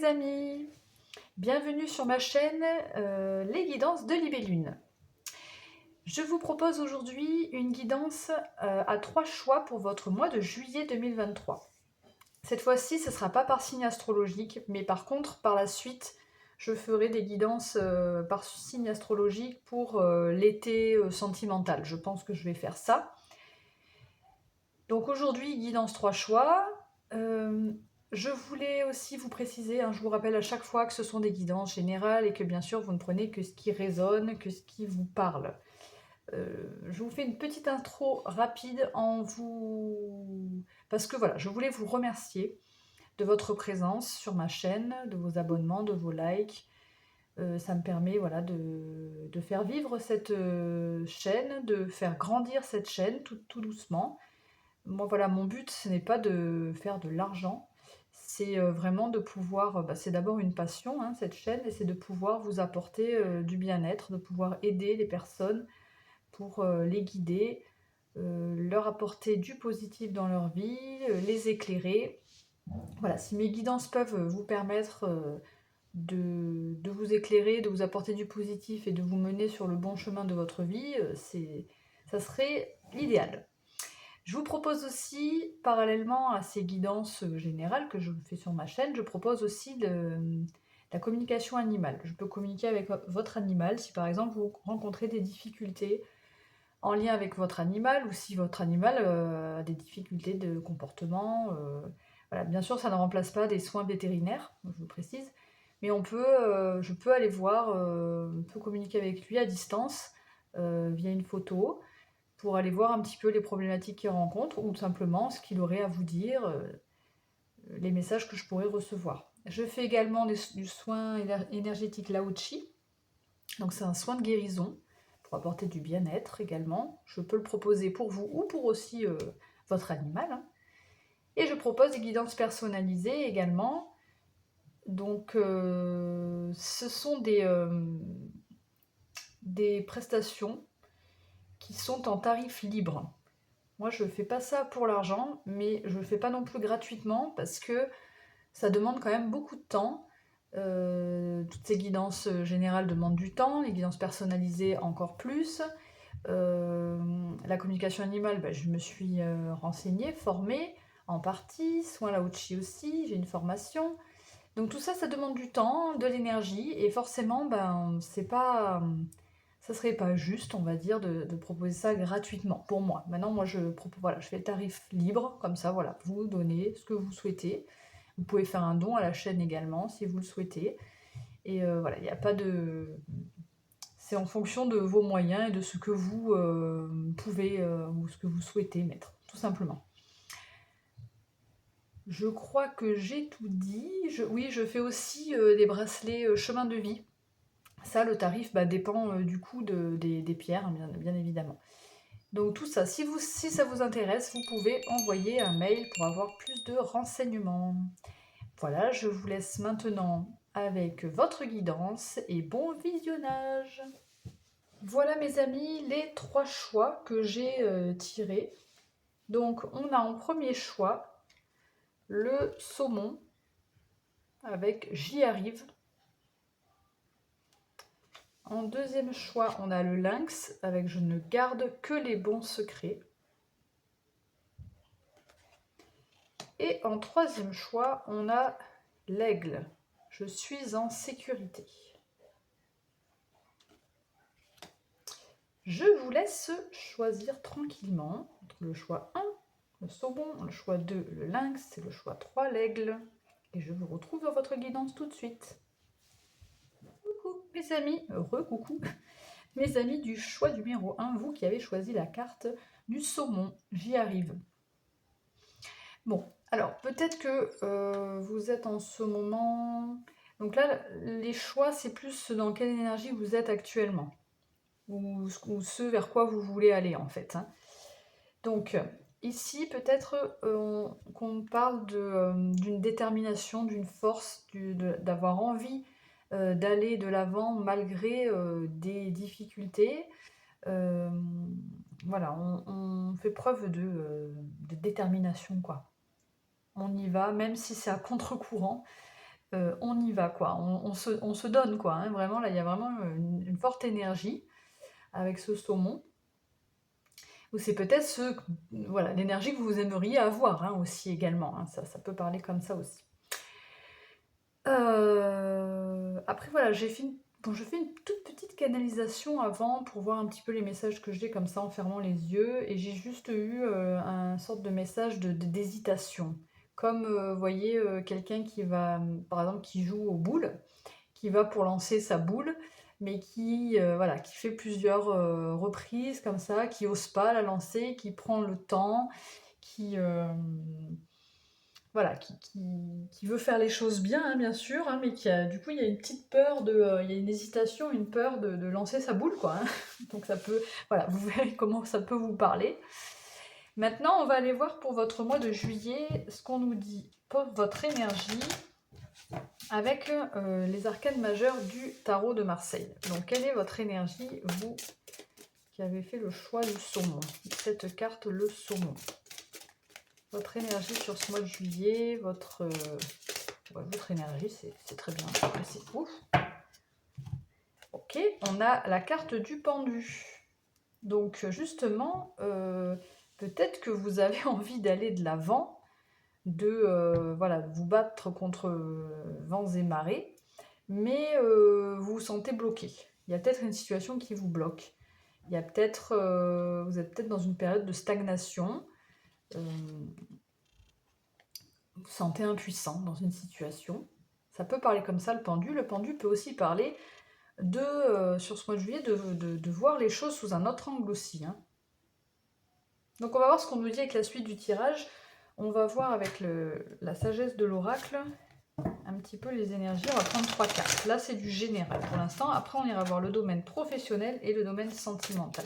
mes amis, bienvenue sur ma chaîne Les guidances de Libellune. Je vous propose aujourd'hui une guidance à 3 choix pour votre mois de juillet 2023. Cette fois-ci, ce ne sera pas par signe astrologique, mais par contre, par la suite, je ferai des guidances par signe astrologique pour l'été sentimental. Je pense que je vais faire ça. Donc aujourd'hui, guidance 3 choix. Je voulais aussi vous préciser, je vous rappelle à chaque fois que ce sont des guidances générales et que bien sûr vous ne prenez que ce qui résonne, que ce qui vous parle. Je vous fais une petite intro rapide parce que voilà, je voulais vous remercier de votre présence sur ma chaîne, de vos abonnements, de vos likes. Ça me permet voilà, de faire vivre cette chaîne, de faire grandir cette chaîne tout doucement. Moi, voilà, mon but, ce n'est pas de faire de l'argent, c'est vraiment de pouvoir, c'est d'abord une passion, cette chaîne, et c'est de pouvoir vous apporter du bien-être, de pouvoir aider les personnes pour les guider, leur apporter du positif dans leur vie, les éclairer. Voilà, si mes guidances peuvent vous permettre de vous éclairer, de vous apporter du positif et de vous mener sur le bon chemin de votre vie, ça serait l'idéal. Je vous propose aussi, parallèlement à ces guidances générales que je fais sur ma chaîne, je propose aussi la communication animale. Je peux communiquer avec votre animal si par exemple vous rencontrez des difficultés en lien avec votre animal ou si votre animal a des difficultés de comportement. Voilà. Bien sûr, ça ne remplace pas des soins vétérinaires, je vous précise, mais je peux aller voir, on peut communiquer avec lui à distance via une photo, pour aller voir un petit peu les problématiques qu'il rencontre ou tout simplement ce qu'il aurait à vous dire, les messages que je pourrais recevoir. Je fais également du soin énergétique Lao-Chi, donc c'est un soin de guérison pour apporter du bien-être également. Je peux le proposer pour vous ou pour aussi votre animal. Et je propose des guidances personnalisées également. Donc ce sont des prestations qui sont en tarif libre. Moi, je ne fais pas ça pour l'argent, mais je ne le fais pas non plus gratuitement parce que ça demande quand même beaucoup de temps. Toutes ces guidances générales demandent du temps, les guidances personnalisées encore plus. La communication animale, je me suis renseignée, formée en partie, soins Lao-Chi aussi, j'ai une formation. Donc tout ça, ça demande du temps, de l'énergie, et forcément, ça serait pas juste, on va dire, de proposer ça gratuitement pour moi. Maintenant, moi, voilà, je fais le tarif libre, comme ça, voilà, vous donnez ce que vous souhaitez. Vous pouvez faire un don à la chaîne également, si vous le souhaitez. Et voilà, il n'y a pas de... C'est en fonction de vos moyens et de ce que vous pouvez ou ce que vous souhaitez mettre, tout simplement. Je crois que j'ai tout dit. Oui, je fais aussi des bracelets chemin de vie. Ça, le tarif dépend du coût des pierres, bien évidemment. Donc tout ça, si ça vous intéresse, vous pouvez envoyer un mail pour avoir plus de renseignements. Voilà, je vous laisse maintenant avec votre guidance et bon visionnage. Voilà mes amis, les 3 choix que j'ai tirés. Donc on a en premier choix le saumon avec J'y arrive. En deuxième choix, on a le lynx avec Je ne garde que les bons secrets. Et en troisième choix, on a l'aigle. Je suis en sécurité. Je vous laisse choisir tranquillement entre le choix 1, le saumon, le choix 2, le lynx, et le choix 3, l'aigle. Et je vous retrouve dans votre guidance tout de suite. Coucou mes amis, coucou mes amis du choix numéro 1, vous qui avez choisi la carte du saumon, j'y arrive. Bon, alors peut-être que vous êtes en ce moment... Donc là, les choix, c'est plus dans quelle énergie vous êtes actuellement. Ou ce vers quoi vous voulez aller en fait. Donc ici, peut-être qu'on parle d'une détermination, d'une force, d'avoir envie d'aller de l'avant malgré des difficultés. Voilà, on fait preuve de détermination, quoi. On y va, même si c'est à contre-courant, on y va, quoi. On se donne, quoi, hein. Vraiment, là, il y a vraiment une forte énergie avec ce saumon. Ou c'est peut-être voilà, l'énergie que vous aimeriez avoir, hein, aussi également, hein. Ça peut parler comme ça aussi. Après, voilà, bon, je fais une toute petite canalisation avant pour voir un petit peu les messages que j'ai comme ça en fermant les yeux. Et j'ai juste eu un sorte de message d'hésitation. Comme, vous voyez, quelqu'un qui va, par exemple, qui joue aux boules, qui va pour lancer sa boule, mais qui, voilà, qui fait plusieurs reprises comme ça, qui n'ose pas la lancer, qui prend le temps, qui, voilà, qui veut faire les choses bien, hein, bien sûr, hein, mais du coup, il y a une petite peur il y a une hésitation, une peur de lancer sa boule, quoi, hein. Donc ça peut, voilà, vous verrez comment ça peut vous parler. Maintenant, on va aller voir pour votre mois de juillet ce qu'on nous dit pour votre énergie avec les arcanes majeures du tarot de Marseille. Donc, quelle est votre énergie, vous qui avez fait le choix du saumon, cette carte, le saumon? Votre énergie sur ce mois de juillet, votre énergie, c'est très bien. C'est ouf. Ok, on a la carte du pendu. Donc justement, peut-être que vous avez envie d'aller de l'avant, voilà, de vous battre contre vents et marées, mais vous vous sentez bloqué. Il y a peut-être une situation qui vous bloque. Il y a peut-être, vous êtes peut-être dans une période de stagnation. Vous vous sentez impuissant dans une situation. Ça peut parler comme ça, le pendu. Le pendu peut aussi parler sur ce mois de juillet, de voir les choses sous un autre angle aussi, hein. Donc on va voir ce qu'on nous dit avec la suite du tirage. On va voir avec la sagesse de l'oracle un petit peu les énergies. On va prendre 3 cartes. Là, c'est du général pour l'instant. Après, on ira voir le domaine professionnel et le domaine sentimental.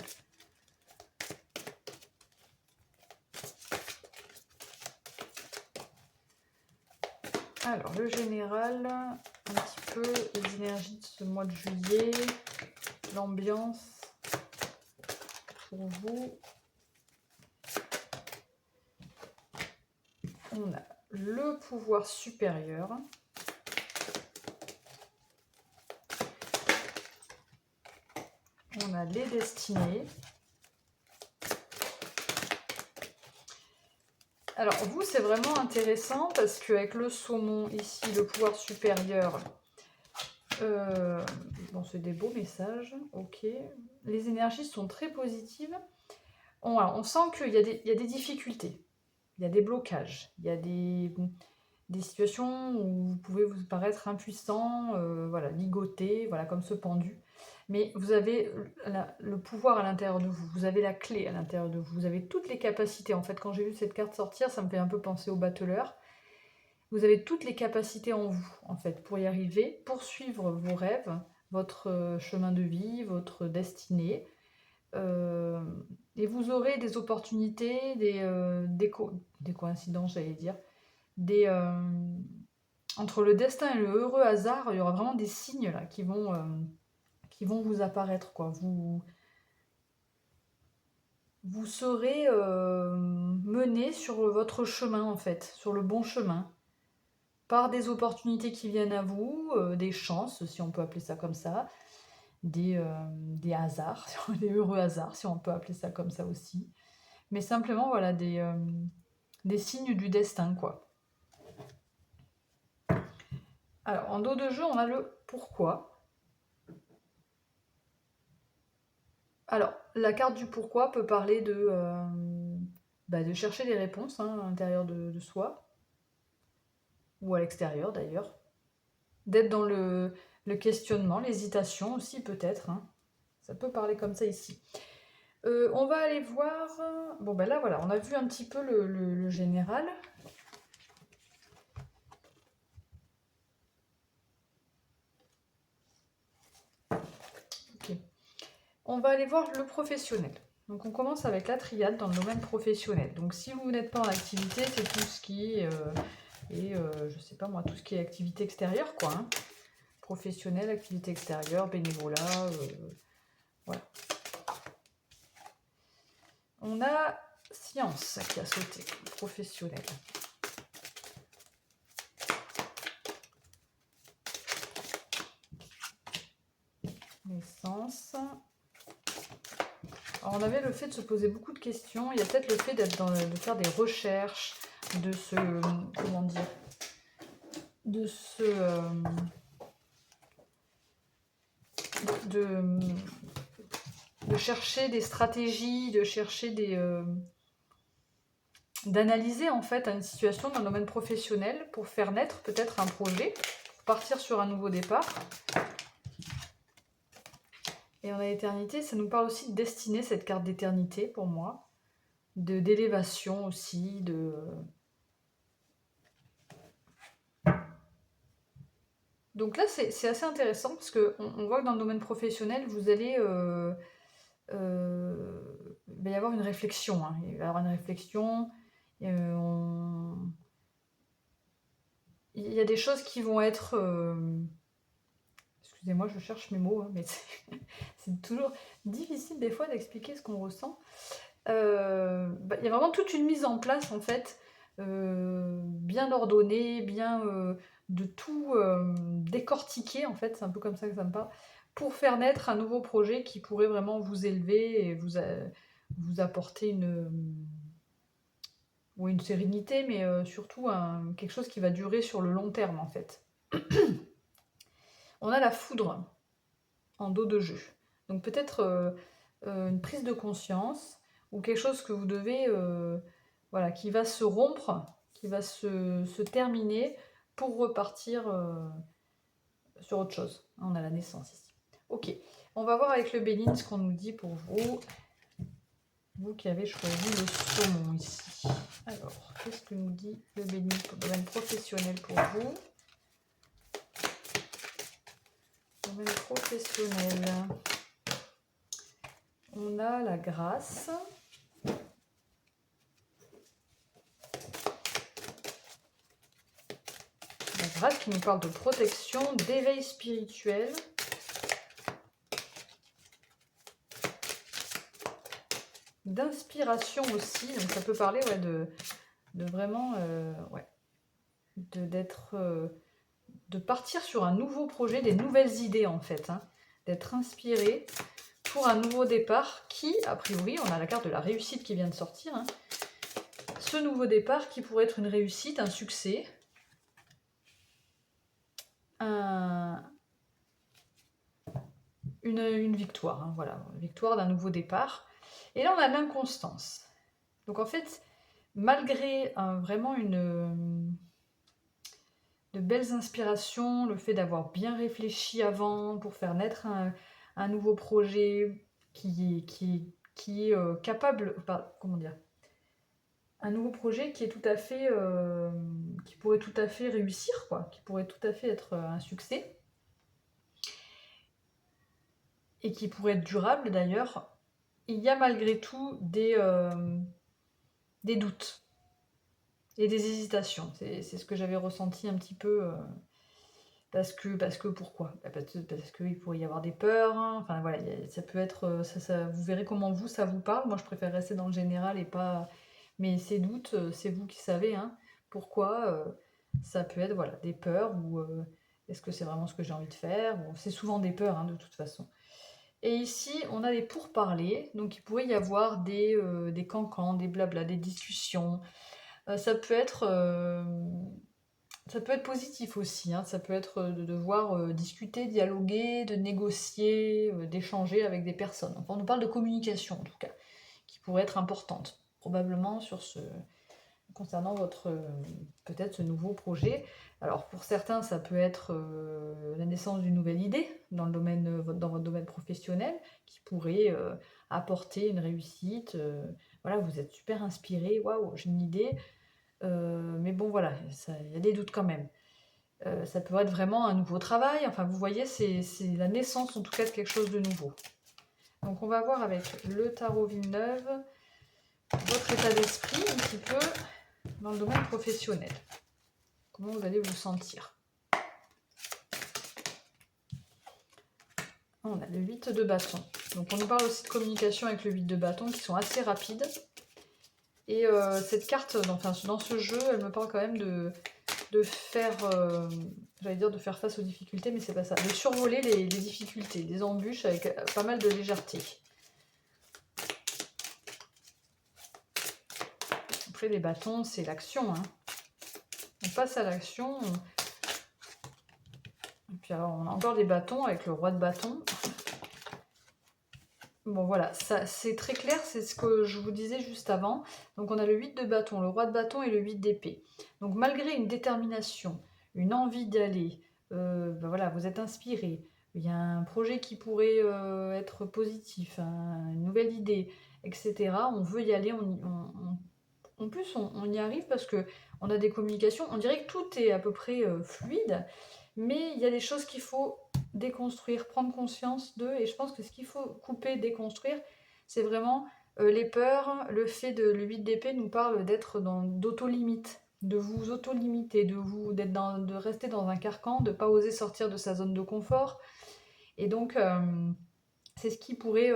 Alors, le général, un petit peu les énergies de ce mois de juillet, l'ambiance pour vous. On a le pouvoir supérieur. On a les destinées. Alors vous, c'est vraiment intéressant parce qu'avec le saumon ici, le pouvoir supérieur, bon, c'est des beaux messages, ok. Les énergies sont très positives. On sent qu'il y a des difficultés, il y a des blocages, il y a des situations où vous pouvez vous paraître impuissant, voilà, ligoté, voilà, comme ce pendu. Mais vous avez le pouvoir à l'intérieur de vous, vous avez la clé à l'intérieur de vous, vous avez toutes les capacités. En fait, quand j'ai vu cette carte sortir, ça me fait un peu penser au battleur. Vous avez toutes les capacités en vous, en fait, pour y arriver, poursuivre vos rêves, votre chemin de vie, votre destinée. Et vous aurez des opportunités, des coïncidences, j'allais dire, entre le destin et le heureux hasard, il y aura vraiment des signes là qui vont vous apparaître, quoi. Vous serez mené sur votre chemin, en fait, sur le bon chemin, par des opportunités qui viennent à vous, des chances, si on peut appeler ça comme ça, des hasards, des heureux hasards, si on peut appeler ça comme ça aussi. Mais simplement, voilà, des signes du destin, quoi. Alors, en dos de jeu, on a le pourquoi. Alors, la carte du pourquoi peut parler de chercher des réponses, hein, à l'intérieur de soi, ou à l'extérieur d'ailleurs. D'être dans le questionnement, l'hésitation aussi peut-être, hein. Ça peut parler comme ça ici. On va aller voir... Bon ben là voilà, on a vu un petit peu le général. Ok. On va aller voir le professionnel. Donc on commence avec la triade dans le domaine professionnel. Donc si vous n'êtes pas en activité, c'est tout ce qui est... je sais pas moi, tout ce qui est activité extérieure, quoi, hein. Professionnel, activité extérieure, bénévolat, voilà. On a science qui a sauté, professionnel. Alors, on avait le fait de se poser beaucoup de questions. Il y a peut-être le fait de faire des recherches, de se... comment dire? De se... de chercher des stratégies, de chercher d'analyser en fait une situation dans le domaine professionnel pour faire naître peut-être un projet, pour partir sur un nouveau départ. Et on a l'éternité, ça nous parle aussi de destinée, cette carte d'éternité pour moi, d'élévation aussi, Donc là, c'est assez intéressant parce qu'on voit que dans le domaine professionnel, vous allez... il va y avoir une réflexion. Hein. Il va y avoir une réflexion. Il y a des choses qui vont être... Excusez-moi, je cherche mes mots, hein, mais c'est toujours difficile des fois d'expliquer ce qu'on ressent. Il y a vraiment toute une mise en place, en fait, bien ordonnée, bien de tout décortiquer, en fait, c'est un peu comme ça que ça me parle, pour faire naître un nouveau projet qui pourrait vraiment vous élever et vous apporter une sérénité, mais surtout quelque chose qui va durer sur le long terme, en fait. On a la foudre en dos de jeu. Donc peut-être une prise de conscience ou quelque chose que vous devez, voilà, qui va se rompre, qui va se terminer pour repartir sur autre chose. On a la naissance ici. Ok, on va voir avec le Béline ce qu'on nous dit pour vous. Vous qui avez choisi le saumon ici. Alors, qu'est-ce que nous dit le Béline pour le domaine professionnel pour vous? Domaine professionnel. On a la grâce. La grâce qui nous parle de protection, d'éveil spirituel. D'inspiration aussi. Donc ça peut parler de vraiment... de partir sur un nouveau projet, des nouvelles idées en fait. Hein, d'être inspiré pour un nouveau départ qui, a priori, on a la carte de la réussite qui vient de sortir. Hein, ce nouveau départ qui pourrait être une réussite, un succès, une victoire. Hein, voilà, une victoire d'un nouveau départ. Et là, on a l'inconstance. Donc en fait, malgré vraiment de belles inspirations, le fait d'avoir bien réfléchi avant pour faire naître un nouveau projet qui est capable, comment dire, un nouveau projet qui est tout à fait, qui pourrait tout à fait réussir, quoi, qui pourrait tout à fait être un succès et qui pourrait être durable d'ailleurs. Il y a malgré tout des doutes et des hésitations. C'est ce que j'avais ressenti un petit peu. Parce que pourquoi? Parce qu'il pourrait y avoir des peurs. Hein. Enfin voilà, ça peut être. Vous verrez comment ça vous parle. Moi, je préfère rester dans le général et pas. Mais ces doutes, c'est vous qui savez. Hein, pourquoi ça peut être voilà, des peurs ou est-ce que c'est vraiment ce que j'ai envie de faire? Bon, c'est souvent des peurs, hein, de toute façon. Et ici, on a des pourparlers. Donc, il pourrait y avoir des cancans, des blabla, des discussions. Ça peut être positif aussi, hein. Ça peut être de devoir discuter, dialoguer, de négocier, d'échanger avec des personnes. Enfin, on nous parle de communication en tout cas, qui pourrait être importante, probablement concernant votre peut-être ce nouveau projet. Alors pour certains, ça peut être la naissance d'une nouvelle idée dans votre domaine professionnel, qui pourrait apporter une réussite. Voilà, vous êtes super inspiré, waouh, j'ai une idée. Mais bon, voilà, il y a des doutes quand même. Ça peut être vraiment un nouveau travail. Enfin, vous voyez, c'est la naissance, en tout cas, de quelque chose de nouveau. Donc, on va voir avec le tarot Villeneuve votre état d'esprit un petit peu dans le domaine professionnel. Comment vous allez vous sentir? On a le 8 de bâton. Donc, on nous parle aussi de communication avec le 8 de bâton qui sont assez rapides. Et cette carte, dans ce jeu, elle me parle quand même de faire, j'allais dire de faire face aux difficultés, mais c'est pas ça, de survoler les difficultés, les embûches avec pas mal de légèreté. Après, les bâtons, c'est l'action, hein. On passe à l'action. Et puis alors, on a encore des bâtons avec le roi de bâton. Bon voilà, ça c'est très clair, c'est ce que je vous disais juste avant. Donc on a le 8 de bâton, le roi de bâton et le 8 d'épée. Donc malgré une détermination, une envie d'aller, ben voilà, vous êtes inspiré, il y a un projet qui pourrait être positif, une nouvelle idée, etc. On veut y aller, en plus on y arrive parce que on a des communications, on dirait que tout est à peu près fluide, mais il y a des choses qu'il faut déconstruire, prendre conscience d'eux, et je pense que ce qu'il faut couper, déconstruire, c'est vraiment les peurs. Le fait de le 8 d'épée nous parle d'être d'auto-limite, de vous auto-limiter, de rester dans un carcan, de ne pas oser sortir de sa zone de confort, et donc c'est ce qui pourrait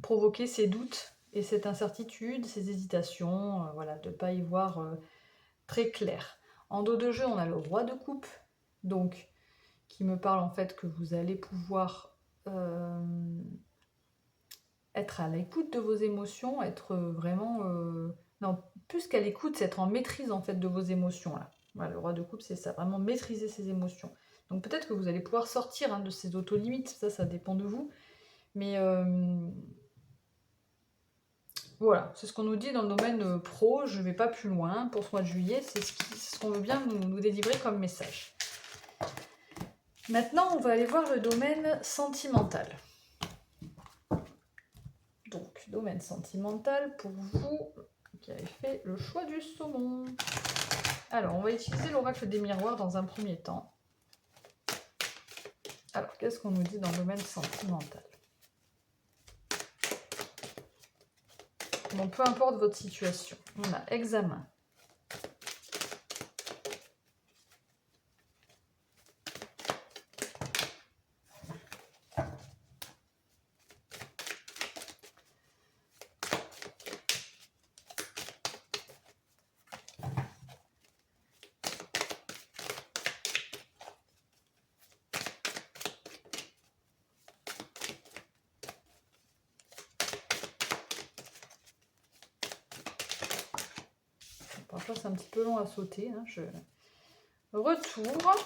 provoquer ces doutes et cette incertitude, ces hésitations, voilà, de ne pas y voir très clair. En dos de jeu, on a le roi de coupe, donc qui me parle en fait que vous allez pouvoir être à l'écoute de vos émotions, être vraiment... non, plus qu'à l'écoute, c'est être en maîtrise en fait de vos émotions là. Voilà, le roi de coupe, c'est ça, vraiment maîtriser ses émotions. Donc peut-être que vous allez pouvoir sortir de ces auto-limites, ça dépend de vous. Mais voilà, c'est ce qu'on nous dit dans le domaine pro, je ne vais pas plus loin. Pour ce mois de juillet, c'est ce qu'on veut bien nous délivrer comme message. Maintenant, on va aller voir le domaine sentimental. Donc, domaine sentimental pour vous qui avez fait le choix du saumon. Alors, on va utiliser l'oracle des miroirs dans un premier temps. Alors, qu'est-ce qu'on nous dit dans le domaine sentimental? Bon, peu importe votre situation. On a examen. Parfois, c'est un petit peu long à sauter. Hein. Je retourne.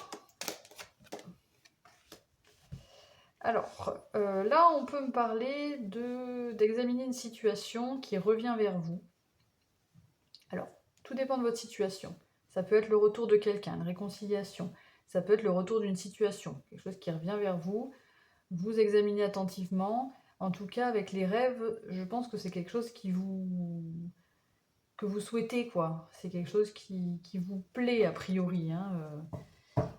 Alors, là, on peut me parler d'examiner une situation qui revient vers vous. Alors, tout dépend de votre situation. Ça peut être le retour de quelqu'un, une réconciliation. Ça peut être le retour d'une situation, quelque chose qui revient vers vous. Vous examinez attentivement. En tout cas, avec les rêves, je pense que c'est quelque chose que vous souhaitez, quoi. C'est quelque chose qui vous plaît, a priori. Hein.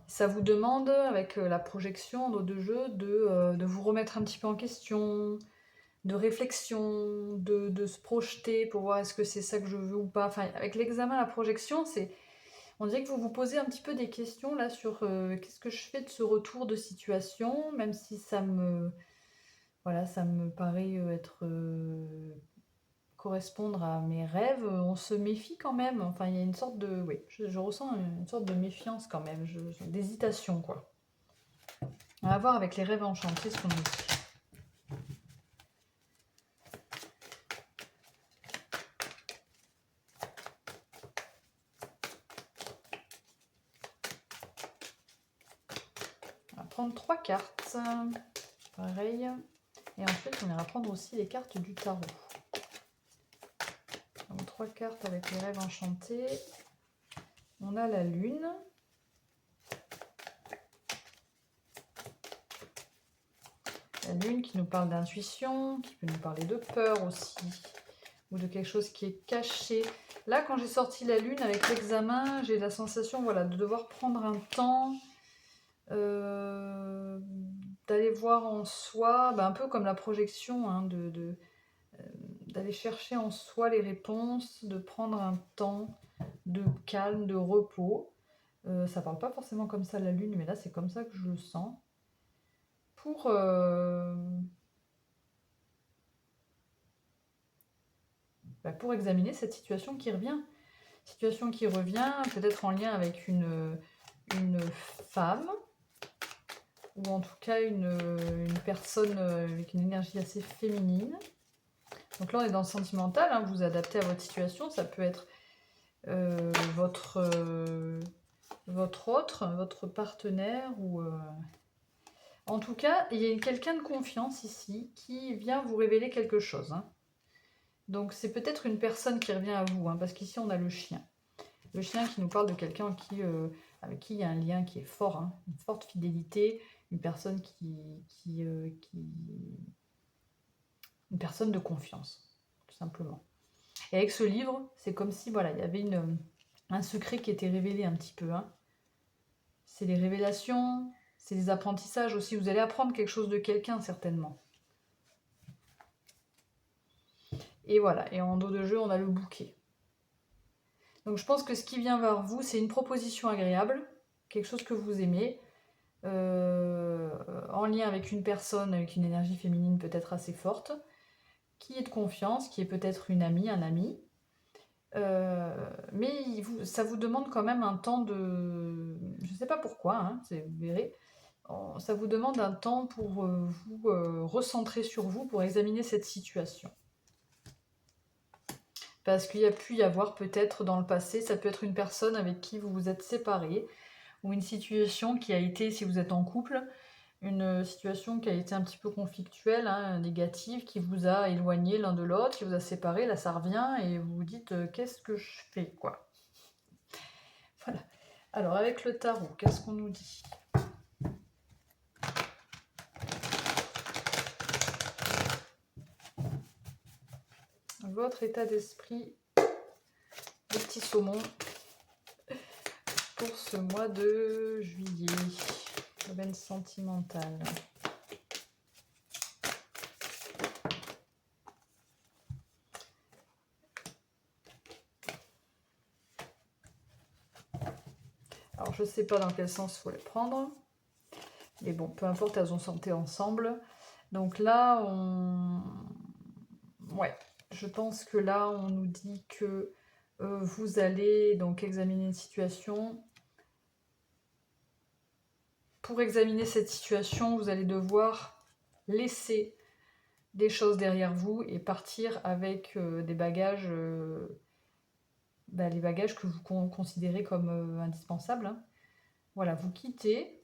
Ça vous demande, avec la projection dans de jeu, de vous remettre un petit peu en question, de réflexion, de se projeter pour voir est-ce que c'est ça que je veux ou pas. Enfin, avec l'examen, la projection, on dirait que vous vous posez un petit peu des questions là sur qu'est-ce que je fais de ce retour de situation, même si ça me paraît correspondre à mes rêves, on se méfie quand même. Enfin, il y a une sorte de... Oui, je ressens une sorte de méfiance quand même, d'hésitation, quoi. On va voir avec les rêves enchantés ce qu'on nous dit. On va prendre 3 cartes. Pareil. Et ensuite, on ira prendre aussi les cartes du tarot. Donc 3 cartes avec les rêves enchantés. On a la lune. La lune qui nous parle d'intuition, qui peut nous parler de peur aussi, ou de quelque chose qui est caché. Là, quand j'ai sorti la lune avec l'examen, j'ai la sensation, voilà, de devoir prendre un temps, d'aller voir en soi, un peu comme la projection, hein, d'aller chercher en soi les réponses, de prendre un temps de calme, de repos. Ça parle pas forcément comme ça la lune, mais là c'est comme ça que je le sens. Pour examiner cette situation qui revient. Situation qui revient, peut-être en lien avec une femme, ou en tout cas une personne avec une énergie assez féminine. Donc là on est dans le sentimental, hein, vous adaptez à votre situation, ça peut être votre, votre partenaire ou... En tout cas, il y a quelqu'un de confiance ici qui vient vous révéler quelque chose, hein. Donc c'est peut-être une personne qui revient à vous, hein, parce qu'ici on a le chien. Le chien qui nous parle de quelqu'un avec qui il y a un lien qui est fort, hein, une forte fidélité, une personne une personne de confiance, tout simplement. Et avec ce livre, c'est comme si voilà, il y avait un secret qui était révélé un petit peu, hein. C'est des révélations, c'est des apprentissages aussi. Vous allez apprendre quelque chose de quelqu'un, certainement. Et voilà, et en dos de jeu, on a le bouquet. Donc je pense que ce qui vient vers vous, c'est une proposition agréable, quelque chose que vous aimez, en lien avec une personne avec une énergie féminine peut-être assez forte, qui est de confiance, qui est peut-être une amie, un ami. Mais ça vous demande quand même un temps de... Je ne sais pas pourquoi, hein, vous verrez. Ça vous demande un temps pour vous recentrer sur vous, pour examiner cette situation. Parce qu'il y a pu y avoir peut-être dans le passé, ça peut être une personne avec qui vous vous êtes séparés, ou une situation qui a été, si vous êtes en couple, une situation qui a été un petit peu conflictuelle, hein, négative, qui vous a éloigné l'un de l'autre, qui vous a séparés, là ça revient, et vous vous dites qu'est-ce que je fais, quoi. Voilà. Alors avec le tarot, qu'est-ce qu'on nous dit ? Votre état d'esprit, les petits saumons, pour ce mois de juillet, domaine sentimental. Alors je sais pas dans quel sens il faut les prendre, mais bon, peu importe, elles ont santé ensemble. Donc là, ouais, je pense que là, on nous dit que vous allez donc examiner une situation. Pour examiner cette situation, vous allez devoir laisser des choses derrière vous et partir avec des bagages, les bagages que vous considérez comme indispensables, hein. Voilà, vous quittez.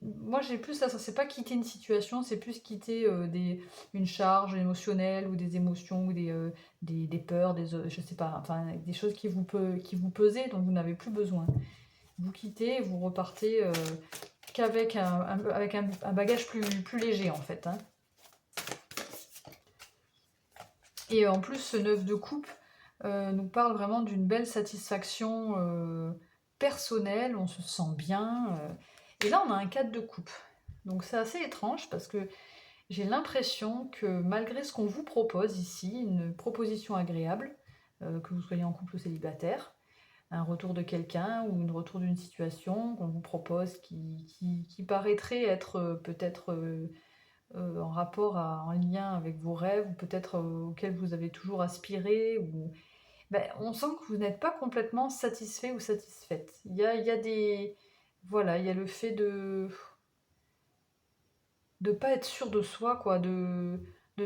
Moi j'ai plus ça, c'est pas quitter une situation, c'est plus quitter une charge émotionnelle ou des émotions ou des peurs, je sais pas, enfin des choses qui vous pesaient dont vous n'avez plus besoin. Vous quittez, vous repartez qu'avec avec un bagage plus léger en fait, hein. Et en plus ce 9 de coupe nous parle vraiment d'une belle satisfaction personnelle, on se sent bien. Et là, on a un 4 de coupe. Donc c'est assez étrange parce que j'ai l'impression que malgré ce qu'on vous propose ici, une proposition agréable, que vous soyez en couple ou célibataire, un retour de quelqu'un ou un retour d'une situation qu'on vous propose qui paraîtrait être peut-être en rapport, en lien avec vos rêves, ou peut-être auxquels vous avez toujours aspiré, ou... on sent que vous n'êtes pas complètement satisfait ou satisfaite. Il y a des... Voilà, il y a le fait de pas être sûr de soi, quoi, de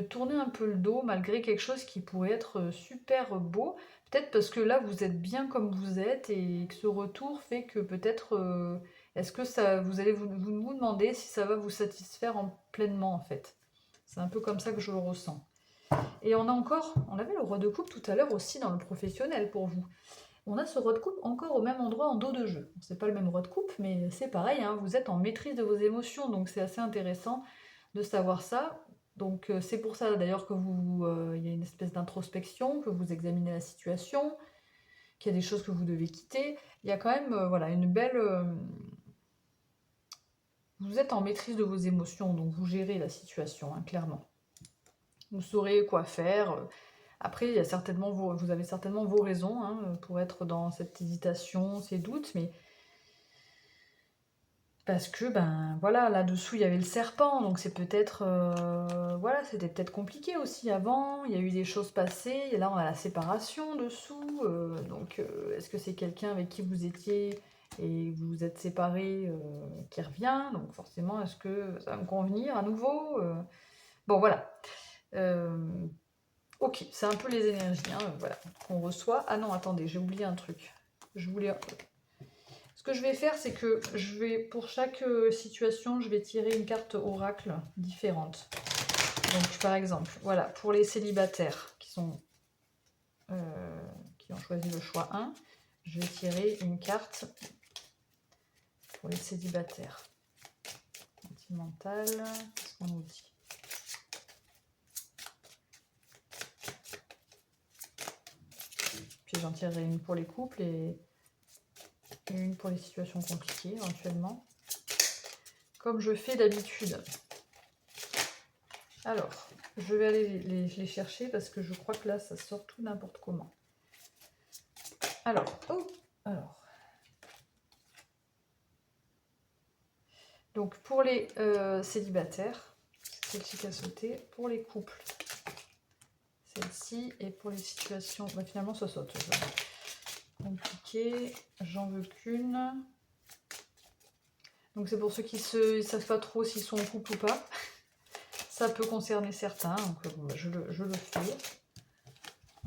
tourner un peu le dos malgré quelque chose qui pourrait être super beau. Peut-être parce que là, vous êtes bien comme vous êtes et que ce retour fait que peut-être... est-ce que ça, vous allez vous demander si ça va vous satisfaire pleinement, en fait. C'est un peu comme ça que je le ressens. Et on avait le roi de coupe tout à l'heure aussi dans le professionnel pour vous. On a ce roi de coupe encore au même endroit en dos de jeu. C'est pas le même roi de coupe, mais c'est pareil, hein, vous êtes en maîtrise de vos émotions, donc c'est assez intéressant de savoir ça. Donc c'est pour ça d'ailleurs que il y a une espèce d'introspection, que vous examinez la situation, qu'il y a des choses que vous devez quitter. Il y a quand même voilà, une belle... vous êtes en maîtrise de vos émotions, donc vous gérez la situation, hein, clairement. Vous saurez quoi faire. Après, vous avez certainement vos raisons, hein, pour être dans cette hésitation, ces doutes, mais parce que, voilà, là-dessous, il y avait le serpent, donc c'est peut-être... voilà, c'était peut-être compliqué aussi avant, il y a eu des choses passées, et là, on a la séparation dessous, donc est-ce que c'est quelqu'un avec qui vous étiez et vous vous êtes séparés qui revient, donc forcément, est-ce que ça va me convenir à nouveau Bon, voilà. Ok, c'est un peu les énergies, hein, voilà, qu'on reçoit. Ah non, attendez, j'ai oublié un truc. Je voulais... Ce que je vais faire, c'est que je vais, pour chaque situation, je vais tirer une carte oracle différente. Donc, par exemple, voilà, pour les célibataires qui ont choisi le choix 1, je vais tirer une carte pour les célibataires. Sentimental, qu'est-ce qu'on nous dit? Puis j'en tirerai une pour les couples et une pour les situations compliquées éventuellement, comme je fais d'habitude. Alors, je vais aller les chercher parce que je crois que là, ça sort tout n'importe comment. Alors, donc pour les célibataires, celle-ci qui a sauté. Pour les couples, celle-ci. Et pour les situations, bah, finalement ça saute. Compliqué, j'en veux qu'une. Donc c'est pour ceux qui ne savent pas trop s'ils sont en couple ou pas. Ça peut concerner certains, donc je le fais.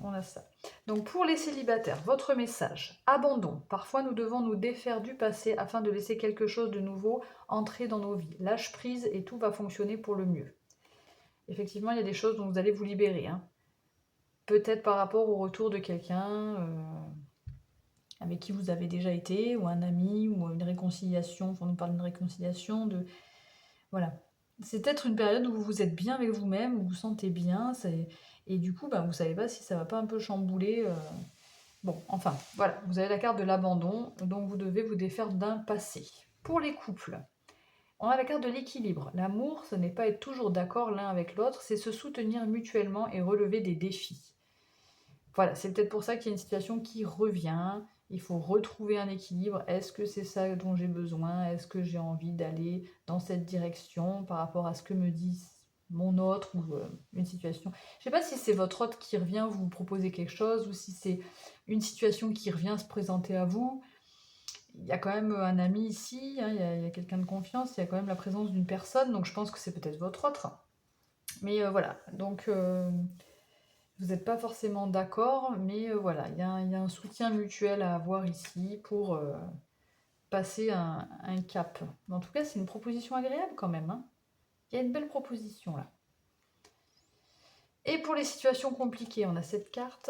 On a ça. Donc pour les célibataires, votre message, abandon. Parfois nous devons nous défaire du passé afin de laisser quelque chose de nouveau entrer dans nos vies. Lâche prise et tout va fonctionner pour le mieux. Effectivement, il y a des choses dont vous allez vous libérer. Hein. Peut-être par rapport au retour de quelqu'un avec qui vous avez déjà été, ou un ami, ou une réconciliation. On nous parle d'une réconciliation, voilà. C'est peut-être une période où vous êtes bien avec vous-même, où vous vous sentez bien, et du coup, vous ne savez pas si ça ne va pas un peu chambouler. Bon, enfin, voilà, vous avez la carte de l'abandon, donc vous devez vous défaire d'un passé. Pour les couples, on a la carte de l'équilibre. L'amour, ce n'est pas être toujours d'accord l'un avec l'autre, c'est se soutenir mutuellement et relever des défis. Voilà, c'est peut-être pour ça qu'il y a une situation qui revient. Il faut retrouver un équilibre. Est-ce que c'est ça dont j'ai besoin? Est-ce que j'ai envie d'aller dans cette direction par rapport à ce que me dit mon autre ou une situation? Je ne sais pas si c'est votre autre qui revient vous proposer quelque chose ou si c'est une situation qui revient se présenter à vous. Il y a quand même un ami ici, hein, il y a quelqu'un de confiance, il y a quand même la présence d'une personne, donc je pense que c'est peut-être votre autre. Mais voilà, donc... vous n'êtes pas forcément d'accord, mais voilà, il y a un soutien mutuel à avoir ici pour passer un cap. Mais en tout cas, c'est une proposition agréable quand même. Hein. Il y a une belle proposition là. Et pour les situations compliquées, on a cette carte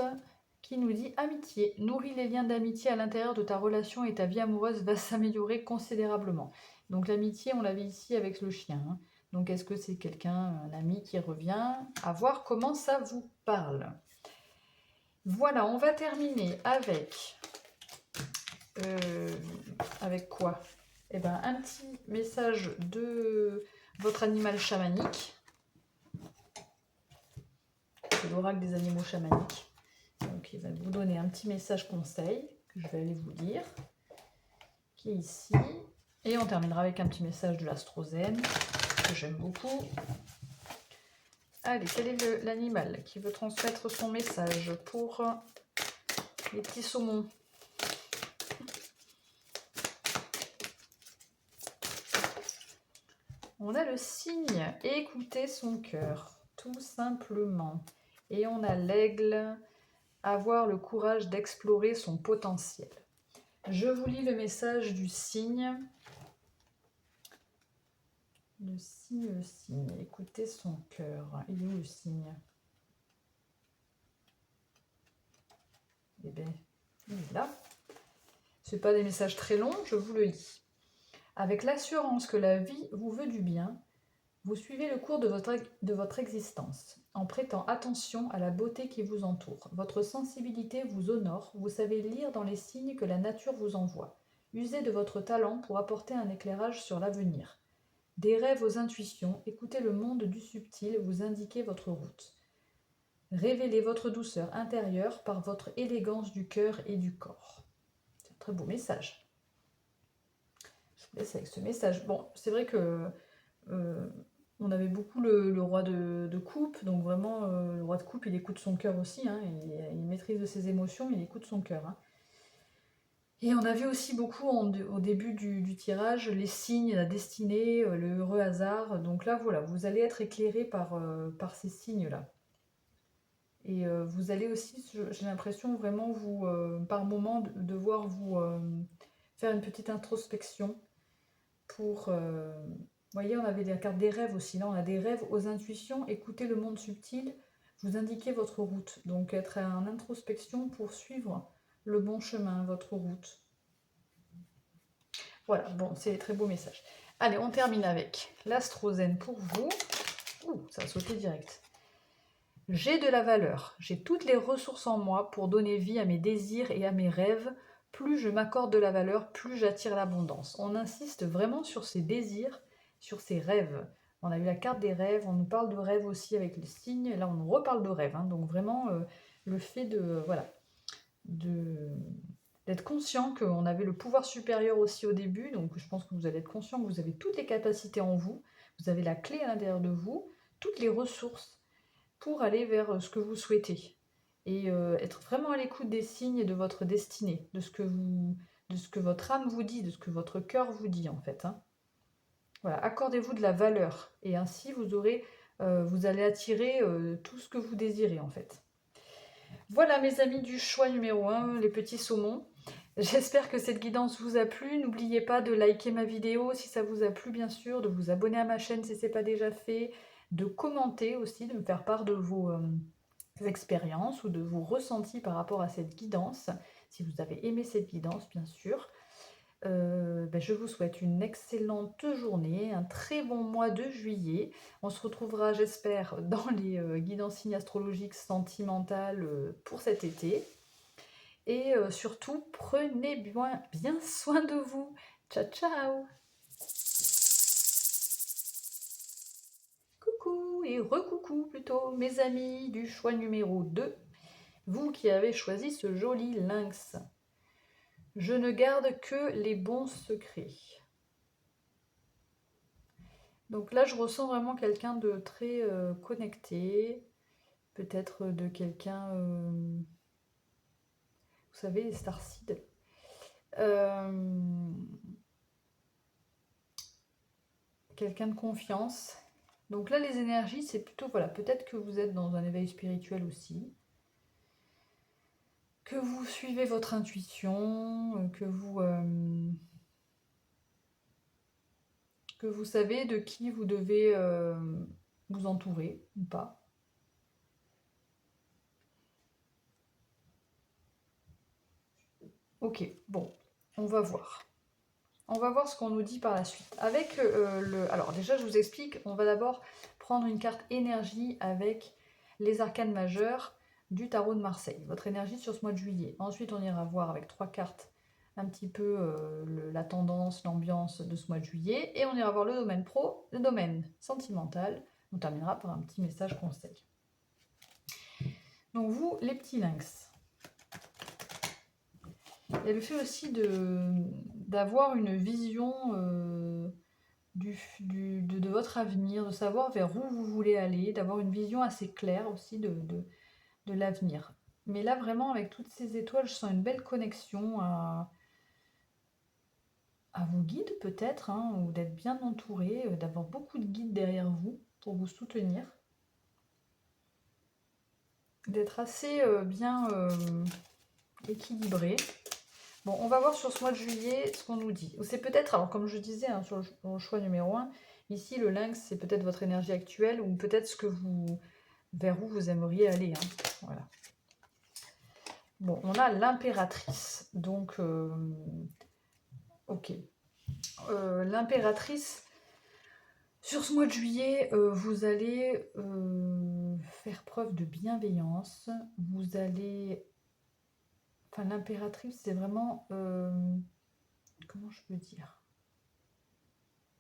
qui nous dit amitié. Nourris les liens d'amitié à l'intérieur de ta relation et ta vie amoureuse va s'améliorer considérablement. Donc l'amitié, on l'avait ici avec le chien. Hein. Donc est-ce que c'est quelqu'un, un ami qui revient? À voir comment ça vous parle. Voilà, on va terminer avec quoi? Eh ben, un petit message de votre animal chamanique. C'est l'oracle des animaux chamaniques. Donc, il va vous donner un petit message conseil que je vais aller vous lire, qui est ici. Et on terminera avec un petit message de l'astrozen que j'aime beaucoup. Allez, quel est l'animal qui veut transmettre son message pour les petits saumons? On a le cygne, écouter son cœur, tout simplement. Et on a l'aigle, avoir le courage d'explorer son potentiel. Je vous lis le message du cygne. Le cygne, écouter son cœur. Il est où le cygne? Eh bien, il est là. Ce n'est pas des messages très longs, je vous le lis. Avec l'assurance que la vie vous veut du bien, vous suivez le cours de votre existence, en prêtant attention à la beauté qui vous entoure. Votre sensibilité vous honore, vous savez lire dans les signes que la nature vous envoie. Usez de votre talent pour apporter un éclairage sur l'avenir. Des rêves aux intuitions, écoutez le monde du subtil, vous indiquez votre route. Révélez votre douceur intérieure par votre élégance du cœur et du corps. C'est un très beau message. Je vous laisse avec ce message. Bon, c'est vrai que on avait beaucoup le roi de coupe, donc vraiment le roi de coupe il écoute son cœur aussi, hein, il maîtrise ses émotions, il écoute son cœur. Hein. Et on avait aussi beaucoup au début du tirage les signes, la destinée, le heureux hasard, donc là voilà, vous allez être éclairé par ces signes-là. Et vous allez aussi, j'ai l'impression vraiment vous, par moment, devoir vous faire une petite introspection pour... vous voyez, on avait la carte des rêves aussi. Là, on a des rêves aux intuitions. Écoutez le monde subtil, vous indiquez votre route. Donc, être en introspection pour suivre le bon chemin, votre route. Voilà, bon, c'est très beau message. Allez, on termine avec l'astrozène pour vous. Ouh, ça a sauté direct. J'ai de la valeur, j'ai toutes les ressources en moi pour donner vie à mes désirs et à mes rêves. Plus je m'accorde de la valeur, plus j'attire l'abondance. On insiste vraiment sur ces désirs, sur ces rêves. On a eu la carte des rêves, on nous parle de rêves aussi avec les signes. Là, on nous reparle de rêves. Hein. Donc vraiment, le fait de voilà, d'être conscient qu'on avait le pouvoir supérieur aussi au début. Donc je pense que vous allez être conscient que vous avez toutes les capacités en vous. Vous avez la clé à l'intérieur de vous, toutes les ressources pour aller vers ce que vous souhaitez. Et être vraiment à l'écoute des signes et de votre destinée, de ce que votre âme vous dit, de ce que votre cœur vous dit en fait. Hein. Voilà, accordez-vous de la valeur et ainsi vous allez attirer tout ce que vous désirez en fait. Voilà mes amis du choix numéro 1, les petits saumons. J'espère que cette guidance vous a plu. N'oubliez pas de liker ma vidéo si ça vous a plu bien sûr, de vous abonner à ma chaîne si ce n'est pas déjà fait, de commenter aussi, de me faire part de vos expériences ou de vos ressentis par rapport à cette guidance, si vous avez aimé cette guidance bien sûr. Je vous souhaite une excellente journée, un très bon mois de juillet. On se retrouvera, j'espère, dans les guidances signes astrologiques sentimentales pour cet été. Et surtout, prenez bien soin de vous. Ciao, ciao! Coucou et recoucou plutôt, mes amis du choix numéro 2. Vous qui avez choisi ce joli lynx. Je ne garde que les bons secrets. Donc là, je ressens vraiment quelqu'un de très connecté. Peut-être de quelqu'un... vous savez, les starseeds. Quelqu'un de confiance. Donc là, les énergies, c'est plutôt... Voilà, peut-être que vous êtes dans un éveil spirituel aussi. Que vous suivez votre intuition, que vous savez de qui vous devez vous entourer ou pas. Ok, bon, on va voir. On va voir ce qu'on nous dit par la suite. Avec Alors déjà, je vous explique, on va d'abord prendre une carte énergie avec les arcanes majeures du tarot de Marseille. Votre énergie sur ce mois de juillet. Ensuite, on ira voir avec 3 cartes un petit peu la tendance, l'ambiance de ce mois de juillet. Et on ira voir le domaine pro, le domaine sentimental. On terminera par un petit message conseil. Donc vous, les petits lynx. Il y a le fait aussi d'avoir une vision de votre avenir, de savoir vers où vous voulez aller, d'avoir une vision assez claire aussi de l'avenir. Mais là, vraiment, avec toutes ces étoiles, je sens une belle connexion à vos guides peut-être, hein, ou d'être bien entouré, d'avoir beaucoup de guides derrière vous pour vous soutenir. D'être assez bien équilibré. Bon, on va voir sur ce mois de juillet ce qu'on nous dit. C'est peut-être, alors comme je disais hein, sur le choix numéro 1, ici le lynx c'est peut-être votre énergie actuelle ou peut-être vers où vous aimeriez aller. Hein. Voilà. Bon, on a l'impératrice. Donc, ok. L'impératrice, sur ce mois de juillet, vous allez faire preuve de bienveillance. Vous allez... Enfin, l'impératrice, c'est vraiment... comment je peux dire ?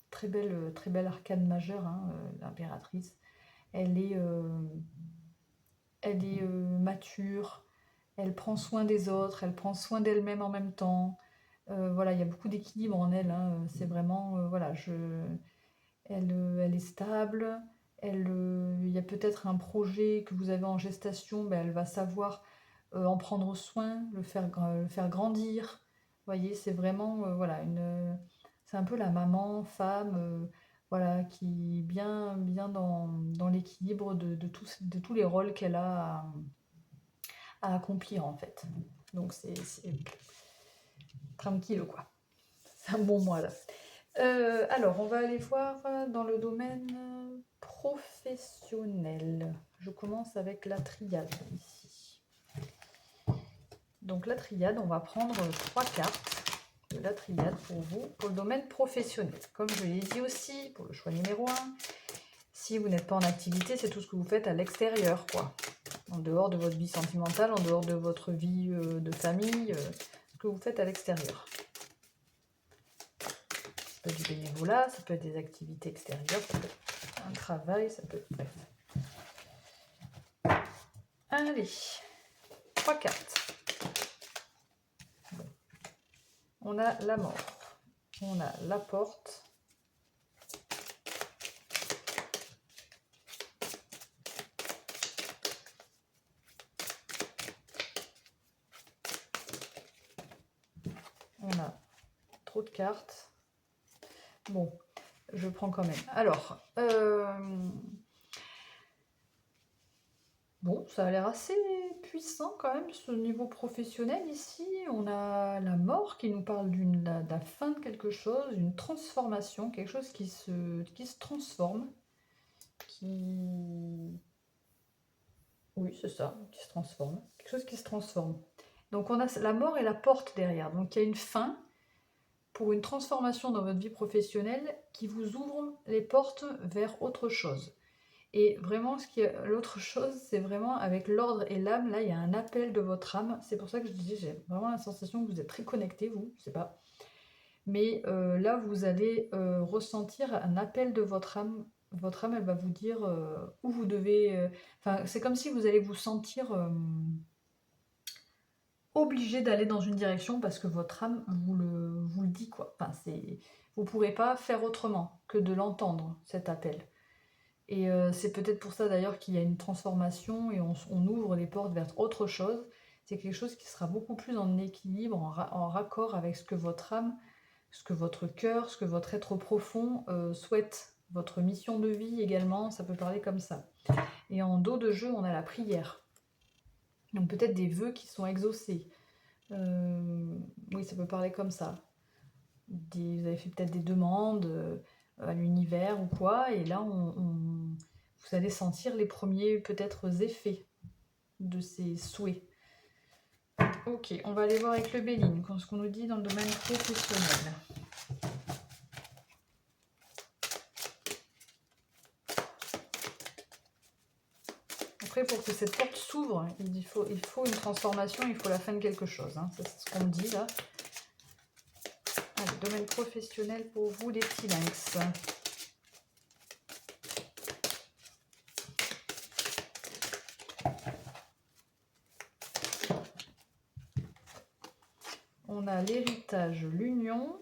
Très belle arcane majeure, hein, l'impératrice. Elle est mature, elle prend soin des autres, elle prend soin d'elle-même en même temps. Voilà, il y a beaucoup d'équilibre en elle. Hein. C'est vraiment, voilà, elle est stable. Il y a peut-être un projet que vous avez en gestation, ben, elle va savoir en prendre soin, le faire grandir. Vous voyez, c'est vraiment, voilà, c'est un peu la maman, femme, voilà, qui est bien dans l'équilibre de tous les rôles qu'elle a à accomplir en fait. Donc c'est tranquille quoi. C'est un bon mois là. Alors, on va aller voir dans le domaine professionnel. Je commence avec la triade ici. Donc la triade, on va prendre 3 cartes de la triade pour vous, pour le domaine professionnel. Comme je l'ai dit aussi, pour le choix numéro 1, si vous n'êtes pas en activité, c'est tout ce que vous faites à l'extérieur, quoi. En dehors de votre vie sentimentale, en dehors de votre vie de famille, ce que vous faites à l'extérieur. Ça peut être du bénévolat, ça peut être des activités extérieures, ça peut être un travail, ça peut être... Bref. Allez, 3 cartes. Bon. On a la mort, on a la porte, on a trop de cartes. Bon, je prends quand même. Alors, bon, ça a l'air assez puissant quand même, ce niveau professionnel ici. On a la mort qui nous parle de la fin de quelque chose, une transformation, quelque chose qui se transforme, Oui, c'est ça, qui se transforme. Quelque chose qui se transforme. Donc on a la mort et la porte derrière. Donc il y a une fin pour une transformation dans votre vie professionnelle qui vous ouvre les portes vers autre chose. Et vraiment, l'autre chose, c'est vraiment avec l'ordre et l'âme, là, il y a un appel de votre âme. C'est pour ça que je dis, j'ai vraiment la sensation que vous êtes très connectés, vous, je sais pas. Mais là, vous allez ressentir un appel de votre âme. Votre âme, elle va vous dire où vous devez... Enfin, c'est comme si vous allez vous sentir obligé d'aller dans une direction parce que votre âme vous le dit, quoi. Enfin, vous ne pourrez pas faire autrement que de l'entendre, cet appel. Et c'est peut-être pour ça d'ailleurs qu'il y a une transformation et on ouvre les portes vers autre chose. C'est quelque chose qui sera beaucoup plus en équilibre, en raccord avec ce que votre âme, ce que votre cœur, ce que votre être profond souhaite. Votre mission de vie également, ça peut parler comme ça. Et en dos de jeu, on a la prière. Donc peut-être des vœux qui sont exaucés. Oui, ça peut parler comme ça. Vous avez fait peut-être des demandes à l'univers ou quoi, et là, vous allez sentir les premiers peut-être effets de ces souhaits. Ok, on va aller voir avec le Béline, ce qu'on nous dit dans le domaine professionnel. Après, pour que cette porte s'ouvre, il faut une transformation, il faut la fin de quelque chose. Hein. C'est ce qu'on me dit là. Allez, domaine professionnel pour vous, les petits lynx. On a l'héritage, l'union.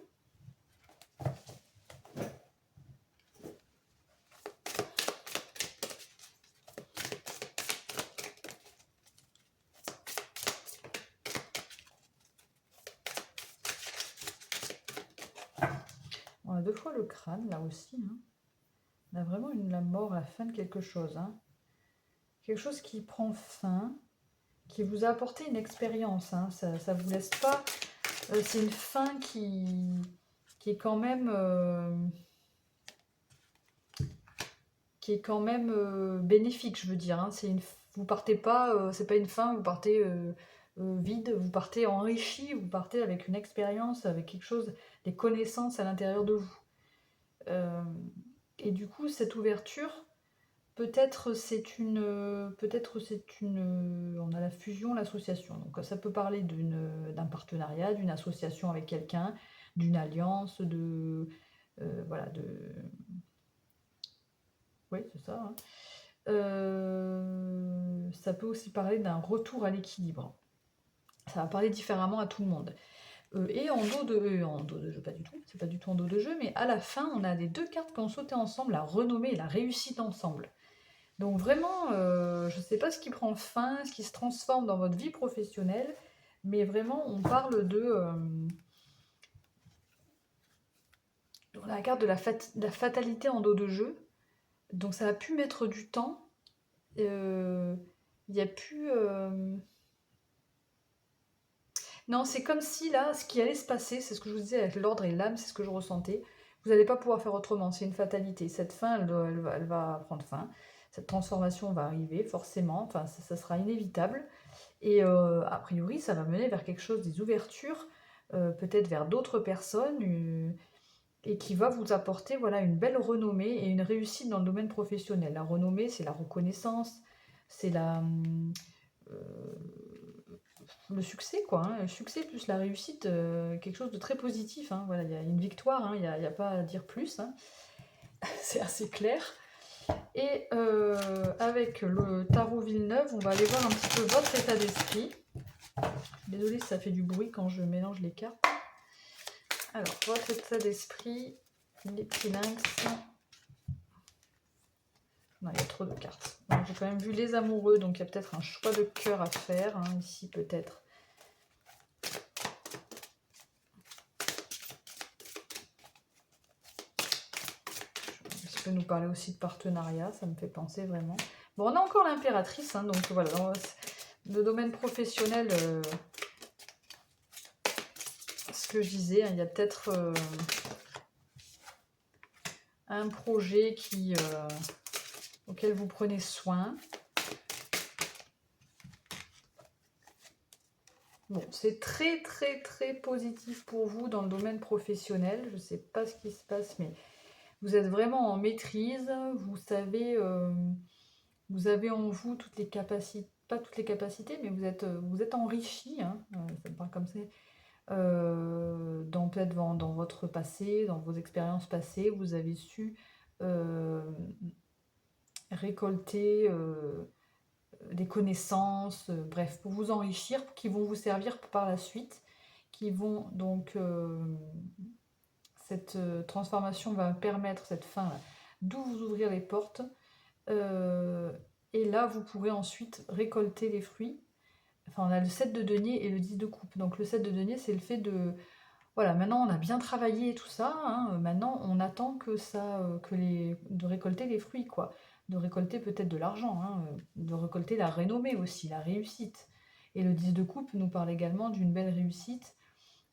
On a 2 fois le crâne, là aussi. Hein. On a vraiment la mort, la fin de quelque chose. Hein. Quelque chose qui prend fin, qui vous a apporté une expérience. Hein. Ça ne vous laisse pas... c'est une fin qui est quand même... bénéfique, je veux dire. Hein. Vous partez pas... c'est pas une fin, vous partez... vide, vous partez enrichi, vous partez avec une expérience, avec quelque chose, des connaissances à l'intérieur de vous. Et du coup, cette ouverture, peut-être c'est une... on a la fusion, l'association. Donc ça peut parler d'un partenariat, d'une association avec quelqu'un, d'une alliance, voilà, oui, c'est ça. Hein. Ça peut aussi parler d'un retour à l'équilibre. Ça va parler différemment à tout le monde. Et en dos de jeu, pas du tout, c'est pas du tout en dos de jeu, mais à la fin, on a les 2 cartes qui ont sauté ensemble, la renommée et la réussite ensemble. Donc vraiment, je ne sais pas ce qui prend fin, ce qui se transforme dans votre vie professionnelle, mais vraiment, on parle de On a la carte de la fatalité en dos de jeu. Donc ça a pu mettre du temps. Il y a pu... Non, c'est comme si là, ce qui allait se passer, c'est ce que je vous disais avec l'ordre et l'âme, c'est ce que je ressentais. Vous n'allez pas pouvoir faire autrement, c'est une fatalité. Cette fin, elle va prendre fin. Cette transformation va arriver, forcément. Enfin, ça sera inévitable. Et a priori, ça va mener vers quelque chose, des ouvertures, peut-être vers d'autres personnes, et qui va vous apporter voilà, une belle renommée et une réussite dans le domaine professionnel. La renommée, c'est la reconnaissance, c'est euh, le succès, quoi. Hein. Le succès plus la réussite, quelque chose de très positif. Hein. Voilà, il y a une victoire, hein, il n'y a pas à dire plus. Hein. C'est assez clair. Et avec le tarot Villeneuve, on va aller voir un petit peu votre état d'esprit. Désolée si ça fait du bruit quand je mélange les cartes. Alors, votre état d'esprit, les petits lynx. Non, il y a trop de cartes. J'ai quand même vu les amoureux, donc il y a peut-être un choix de cœur à faire, hein, ici peut-être. Ça peut nous parler aussi de partenariat, ça me fait penser vraiment. Bon, on a encore l'impératrice, hein, donc voilà, dans le domaine professionnel, ce que je disais, hein, il y a peut-être un projet auquel vous prenez soin. Bon, c'est très très très positif pour vous dans le domaine professionnel. Je ne sais pas ce qui se passe, mais vous êtes vraiment en maîtrise. Vous savez, vous avez en vous toutes les capacités, pas toutes les capacités, mais vous êtes enrichi, hein, ça me parle comme ça. Peut-être dans votre passé, dans vos expériences passées, vous avez su récolter des connaissances, bref, pour vous enrichir, qui vont vous servir par la suite, qui vont donc, cette transformation va permettre, cette fin, d'où vous ouvrir les portes, et là vous pourrez ensuite récolter les fruits. Enfin, on a le 7 de denier et le 10 de coupe. Donc le 7 de denier, c'est le fait de... Voilà, maintenant on a bien travaillé et tout ça, hein, maintenant on attend de récolter les fruits, quoi. De récolter peut-être de l'argent, hein, de récolter la renommée aussi, la réussite. Et le 10 de coupe nous parle également d'une belle réussite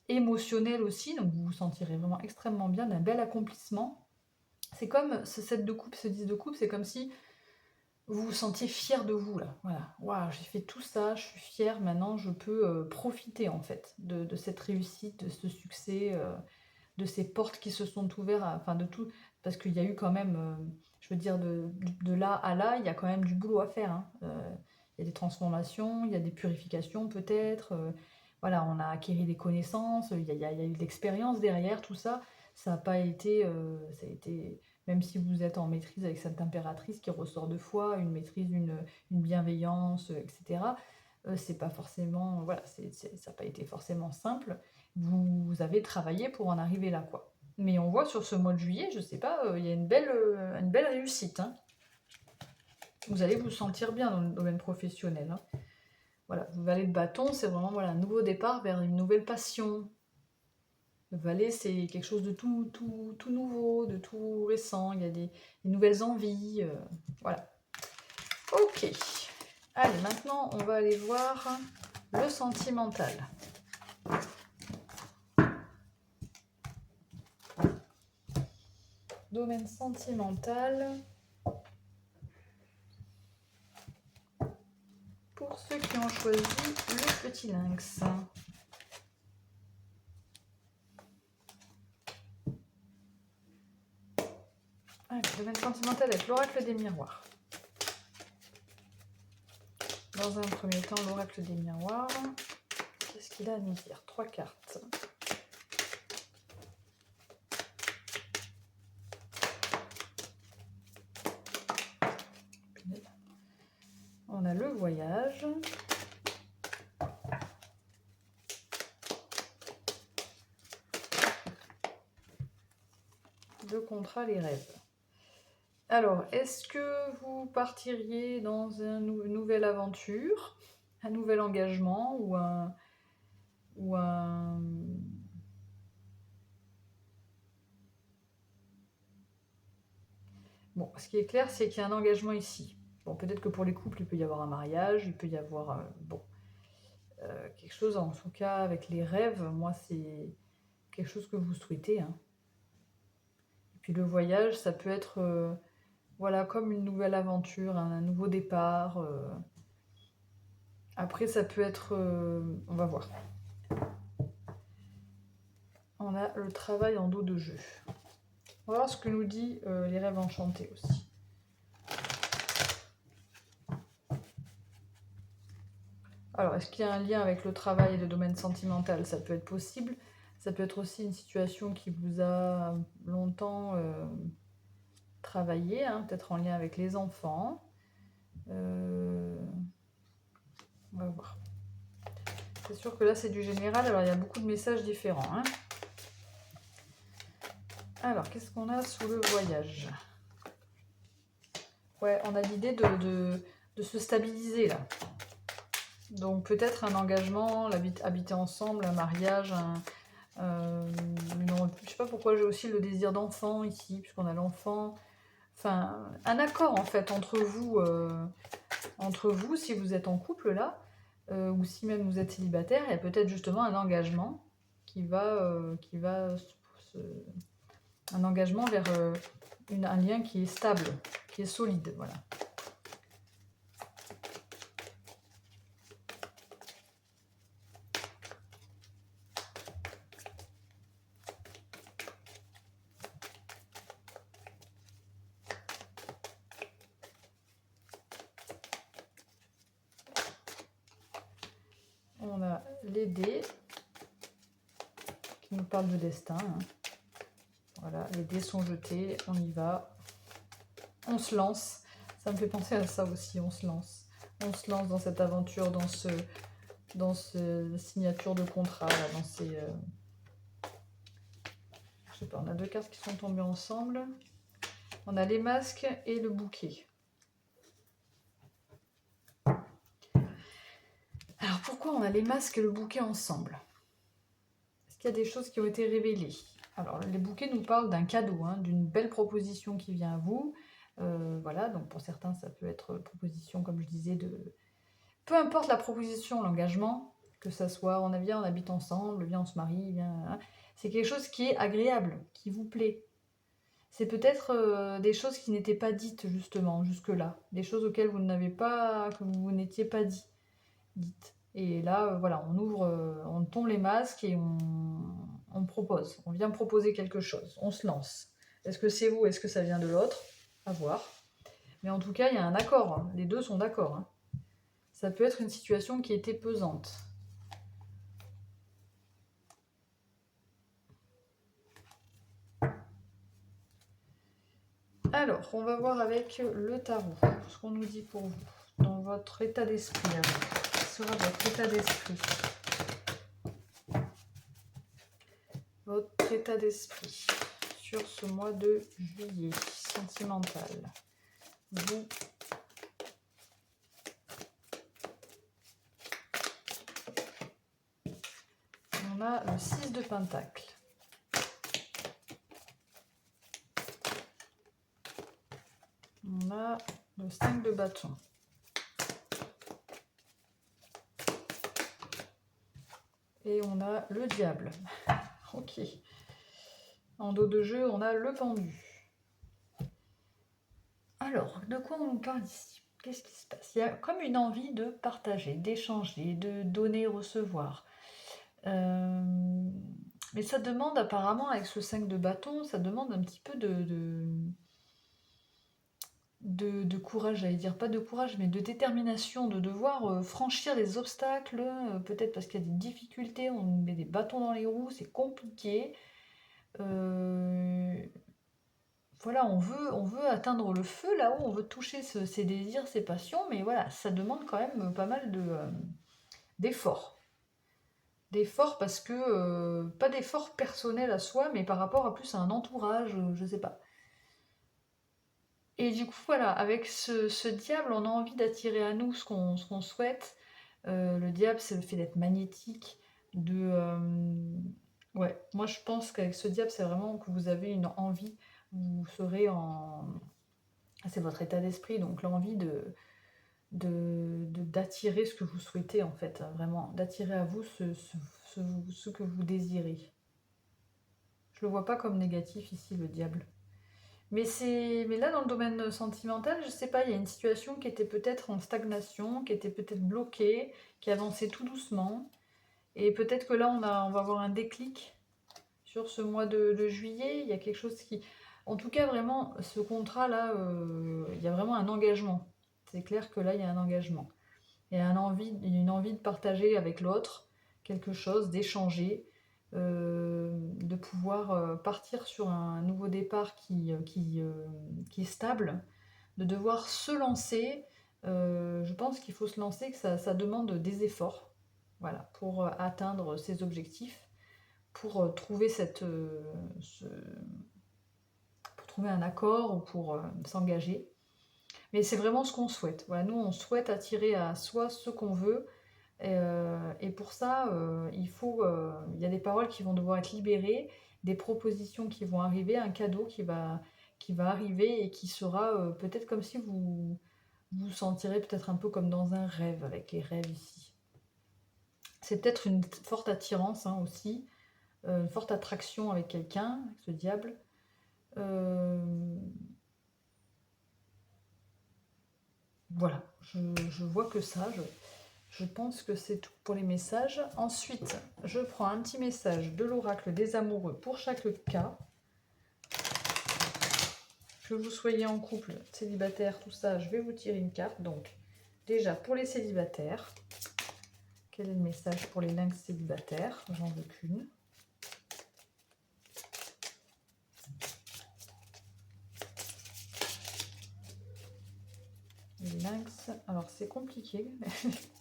émotionnelle aussi, donc vous vous sentirez vraiment extrêmement bien, d'un bel accomplissement. C'est comme ce 7 de coupe, ce 10 de coupe, c'est comme si vous vous sentiez fier de vous, là. Voilà, waouh, j'ai fait tout ça, je suis fière, maintenant je peux profiter en fait de cette réussite, de ce succès, de ces portes qui se sont ouvertes, enfin de tout, parce qu'il y a eu quand même, je veux dire, de là à là, il y a quand même du boulot à faire. Hein. Il y a des transformations, il y a des purifications peut-être, voilà, on a acquis des connaissances, il y a eu de l'expérience derrière tout ça. Ça n'a pas été, ça a été, même si vous êtes en maîtrise avec cette impératrice qui ressort de foi, une maîtrise, une bienveillance, etc. C'est pas forcément, voilà, ça n'a pas été forcément simple. Vous avez travaillé pour en arriver là, quoi. Mais on voit sur ce mois de juillet, je sais pas, il y a une belle réussite. Hein. Vous allez vous sentir bien dans le domaine professionnel. Hein. Voilà, le valet de bâton, c'est vraiment voilà, un nouveau départ vers une nouvelle passion. Le valet, c'est quelque chose de tout nouveau, de tout récent. Il y a des nouvelles envies. Voilà. Ok. Allez, maintenant, on va aller voir le sentimental. Domaine sentimental. Pour ceux qui ont choisi le petit lynx. Allez, domaine sentimental avec l'oracle des miroirs. Dans un premier temps, l'oracle des miroirs. Qu'est-ce qu'il a à nous dire? 3 cartes. On a le voyage. Le contrat, les rêves. Alors, est-ce que vous partiriez dans une nouvelle aventure, un nouvel engagement ou un Bon, ce qui est clair, c'est qu'il y a un engagement ici. Bon, peut-être que pour les couples, il peut y avoir un mariage, il peut y avoir, bon, quelque chose, en tout cas, avec les rêves, moi, c'est quelque chose que vous souhaitez, hein. Et puis le voyage, ça peut être, voilà, comme une nouvelle aventure, un nouveau départ. Après, ça peut être, on va voir. On a le travail en dos de jeu. On va voir ce que nous dit les rêves enchantés aussi. Alors, est-ce qu'il y a un lien avec le travail et le domaine sentimental? Ça peut être possible. Ça peut être aussi une situation qui vous a longtemps travaillé, hein, peut-être en lien avec les enfants. On va voir. C'est sûr que là, c'est du général, alors il y a beaucoup de messages différents, hein. Alors, qu'est-ce qu'on a sous le voyage? Ouais, on a l'idée de se stabiliser, là. Donc, peut-être un engagement, habiter ensemble, un mariage, je sais pas pourquoi j'ai aussi le désir d'enfant ici, puisqu'on a l'enfant. Enfin, un accord, en fait, entre vous, si vous êtes en couple, là, ou si même vous êtes célibataire, il y a peut-être justement un engagement un engagement vers un lien qui est stable, qui est solide, voilà. On a les dés qui nous parlent de destin, hein. Voilà, les dés sont jetés, on y va, on se lance. Ça me fait penser à ça aussi, on se lance. On se lance dans cette aventure, dans ce signature de contrat, là, dans ces... je sais pas, on a deux cartes qui sont tombées ensemble. On a les masques et le bouquet. Alors pourquoi on a les masques et le bouquet ensemble? Est-ce qu'il y a des choses qui ont été révélées? Alors les bouquets nous parlent d'un cadeau, hein, d'une belle proposition qui vient à vous. Voilà, donc pour certains ça peut être proposition, comme je disais, de... Peu importe la proposition, l'engagement, que ça soit on habite ensemble, viens on se marie, viens... hein, c'est quelque chose qui est agréable, qui vous plaît. C'est peut-être des choses qui n'étaient pas dites justement jusque-là, des choses auxquelles vous n'avez pas, que vous n'étiez pas dites. Et là, voilà, on ouvre, on tombe les masques et on propose. On vient proposer quelque chose, on se lance. Est-ce que c'est vous, est-ce que ça vient de l'autre? À voir. Mais en tout cas, il y a un accord, hein. Les deux sont d'accord, hein. Ça peut être une situation qui était pesante. Alors, on va voir avec le tarot ce qu'on nous dit pour vous, dans votre état d'esprit. Quel sera votre état d'esprit? Votre état d'esprit sur ce mois de juillet sentimental. Vous, on a le 6 de Pentacle. On a le 5 de bâton. Et on a le diable. Ok. En dos de jeu, on a le pendu. Alors, de quoi on nous parle ici? Qu'est-ce qui se passe? Il y a comme une envie de partager, d'échanger, de donner, recevoir. Mais ça demande apparemment, avec ce 5 de bâton, ça demande un petit peu de courage, j'allais dire, pas de courage, mais de détermination, de devoir franchir des obstacles, peut-être parce qu'il y a des difficultés, on nous met des bâtons dans les roues, c'est compliqué. Voilà, on veut atteindre le feu là-haut, on veut toucher ses désirs, ses passions, mais voilà, ça demande quand même pas mal d'efforts. D'efforts parce que, pas d'efforts personnels à soi, mais par rapport à plus à un entourage, je sais pas. Et du coup, voilà, avec ce diable, on a envie d'attirer à nous ce qu'on souhaite. Le diable, c'est le fait d'être magnétique, ouais, moi je pense qu'avec ce diable, c'est vraiment que vous avez une envie, vous serez en... C'est votre état d'esprit, donc l'envie d'attirer ce que vous souhaitez en fait, hein, vraiment, d'attirer à vous ce que vous désirez. Je le vois pas comme négatif ici, le diable. Mais là, dans le domaine sentimental, je sais pas, il y a une situation qui était peut-être en stagnation, qui était peut-être bloquée, qui avançait tout doucement. Et peut-être que là, on va avoir un déclic sur ce mois de juillet. Il y a quelque chose qui... En tout cas, vraiment, ce contrat-là, il y a vraiment un engagement. C'est clair que là, il y a un engagement. Il y a une envie de partager avec l'autre quelque chose, d'échanger, de pouvoir partir sur un nouveau départ qui est stable, de devoir se lancer. Je pense qu'il faut se lancer, que ça demande des efforts, voilà, pour atteindre ses objectifs, pour trouver pour trouver un accord ou pour s'engager. Mais c'est vraiment ce qu'on souhaite. Voilà, nous, on souhaite attirer à soi ce qu'on veut. Et pour ça, il y a des paroles qui vont devoir être libérées, des propositions qui vont arriver, un cadeau qui va arriver et qui sera peut-être comme si vous sentirez peut-être un peu comme dans un rêve, avec les rêves ici. C'est peut-être une forte attirance hein, aussi, une forte attraction avec quelqu'un, avec ce diable. Voilà, je vois que ça, je pense que c'est tout pour les messages. Ensuite, je prends un petit message de l'oracle des amoureux pour chaque cas. Que vous soyez en couple, célibataire, tout ça, je vais vous tirer une carte. Donc, déjà, pour les célibataires, quel est le message pour les lynx célibataires? J'en veux qu'une. Les lynx, alors c'est compliqué,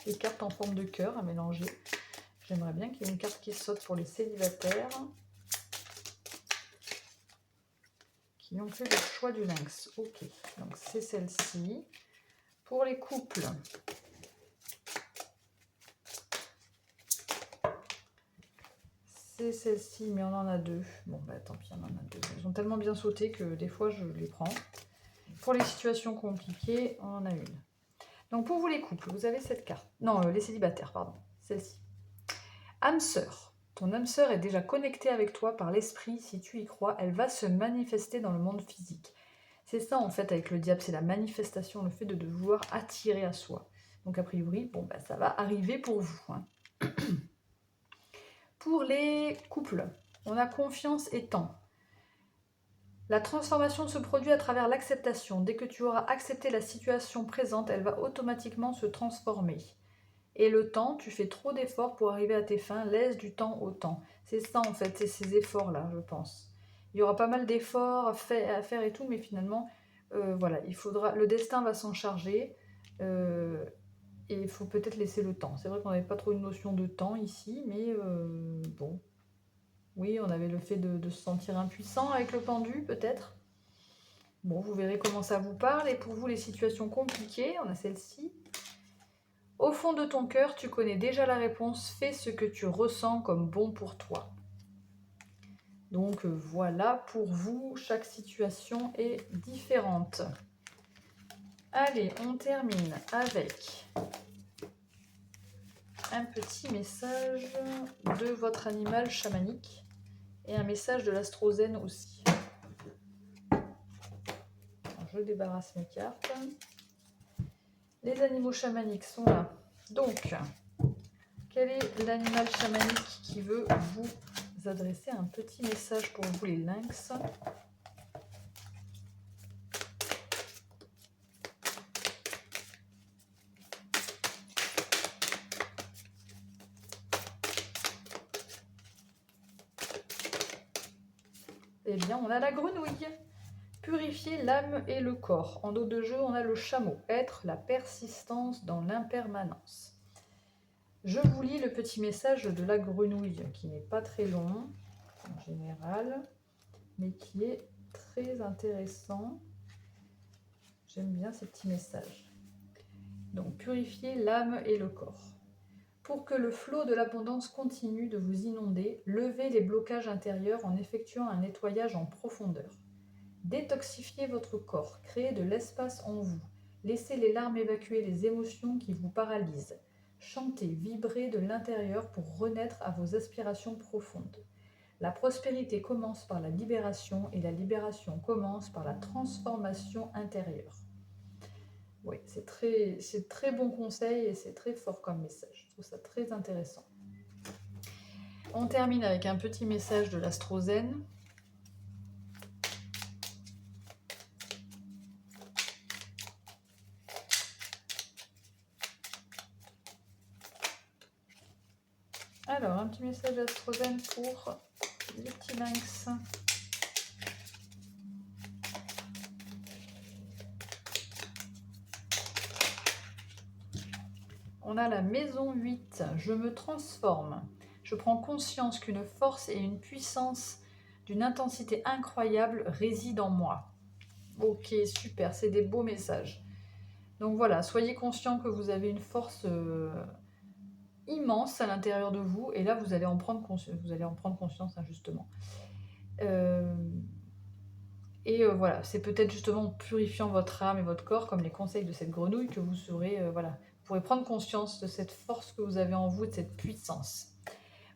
les cartes en forme de cœur à mélanger. J'aimerais bien qu'il y ait une carte qui saute pour les célibataires qui ont fait le choix du lynx. Ok, donc c'est celle-ci. Pour les couples, c'est celle-ci, mais on en a deux. Bon, bah tant pis, on en a deux. Elles ont tellement bien sauté que des fois, je les prends. Pour les situations compliquées, on en a une. Donc, pour vous, les couples, vous avez cette carte. Non, les célibataires, pardon. Celle-ci. Âme sœur. Ton âme sœur est déjà connectée avec toi par l'esprit. Si tu y crois, elle va se manifester dans le monde physique. C'est ça, en fait, avec le diable. C'est la manifestation, le fait de vouloir attirer à soi. Donc, a priori, bon, bah, ça va arriver pour vous. Hein. Pour les couples, on a confiance et temps. La transformation se produit à travers l'acceptation. Dès que tu auras accepté la situation présente, elle va automatiquement se transformer. Et le temps, tu fais trop d'efforts pour arriver à tes fins, laisse du temps au temps. C'est ça en fait, c'est ces efforts-là, je pense. Il y aura pas mal d'efforts à faire et tout, mais finalement, voilà, le destin va s'en charger. Et il faut peut-être laisser le temps. C'est vrai qu'on n'avait pas trop une notion de temps ici, mais bon. Oui, on avait le fait de se sentir impuissant avec le pendu, peut-être. Bon, vous verrez comment ça vous parle. Et pour vous, les situations compliquées, on a celle-ci. Au fond de ton cœur, tu connais déjà la réponse. Fais ce que tu ressens comme bon pour toi. Donc voilà, pour vous, chaque situation est différente. Allez, on termine avec un petit message de votre animal chamanique et un message de l'astrozène aussi. Alors, je débarrasse mes cartes. Les animaux chamaniques sont là. Donc, quel est l'animal chamanique qui veut vous adresser un petit message pour vous les lynx? Eh bien, on a la grenouille. Purifier l'âme et le corps. En dos de jeu, on a le chameau. Être la persistance dans l'impermanence. Je vous lis le petit message de la grenouille, qui n'est pas très long, en général, mais qui est très intéressant. J'aime bien ces petits messages. Donc, purifier l'âme et le corps. Pour que le flot de l'abondance continue de vous inonder, levez les blocages intérieurs en effectuant un nettoyage en profondeur. Détoxifiez votre corps, créez de l'espace en vous. Laissez les larmes évacuer les émotions qui vous paralysent. Chantez, vibrez de l'intérieur pour renaître à vos aspirations profondes. La prospérité commence par la libération et la libération commence par la transformation intérieure. Oui, c'est très bon conseil et c'est très fort comme message. Je trouve ça très intéressant. On termine avec un petit message de l'Astro-Zen. Alors, un petit message d'Astro-Zen pour les petits lynx. On a la maison 8. Je me transforme. Je prends conscience qu'une force et une puissance d'une intensité incroyable résident en moi. Ok, super, c'est des beaux messages. Donc voilà, soyez conscient que vous avez une force immense à l'intérieur de vous, et là vous allez en prendre conscience, hein, justement. Voilà, c'est peut-être justement en purifiant votre âme et votre corps, comme les conseils de cette grenouille, que vous serez, voilà, vous pourrez prendre conscience de cette force que vous avez en vous, de cette puissance.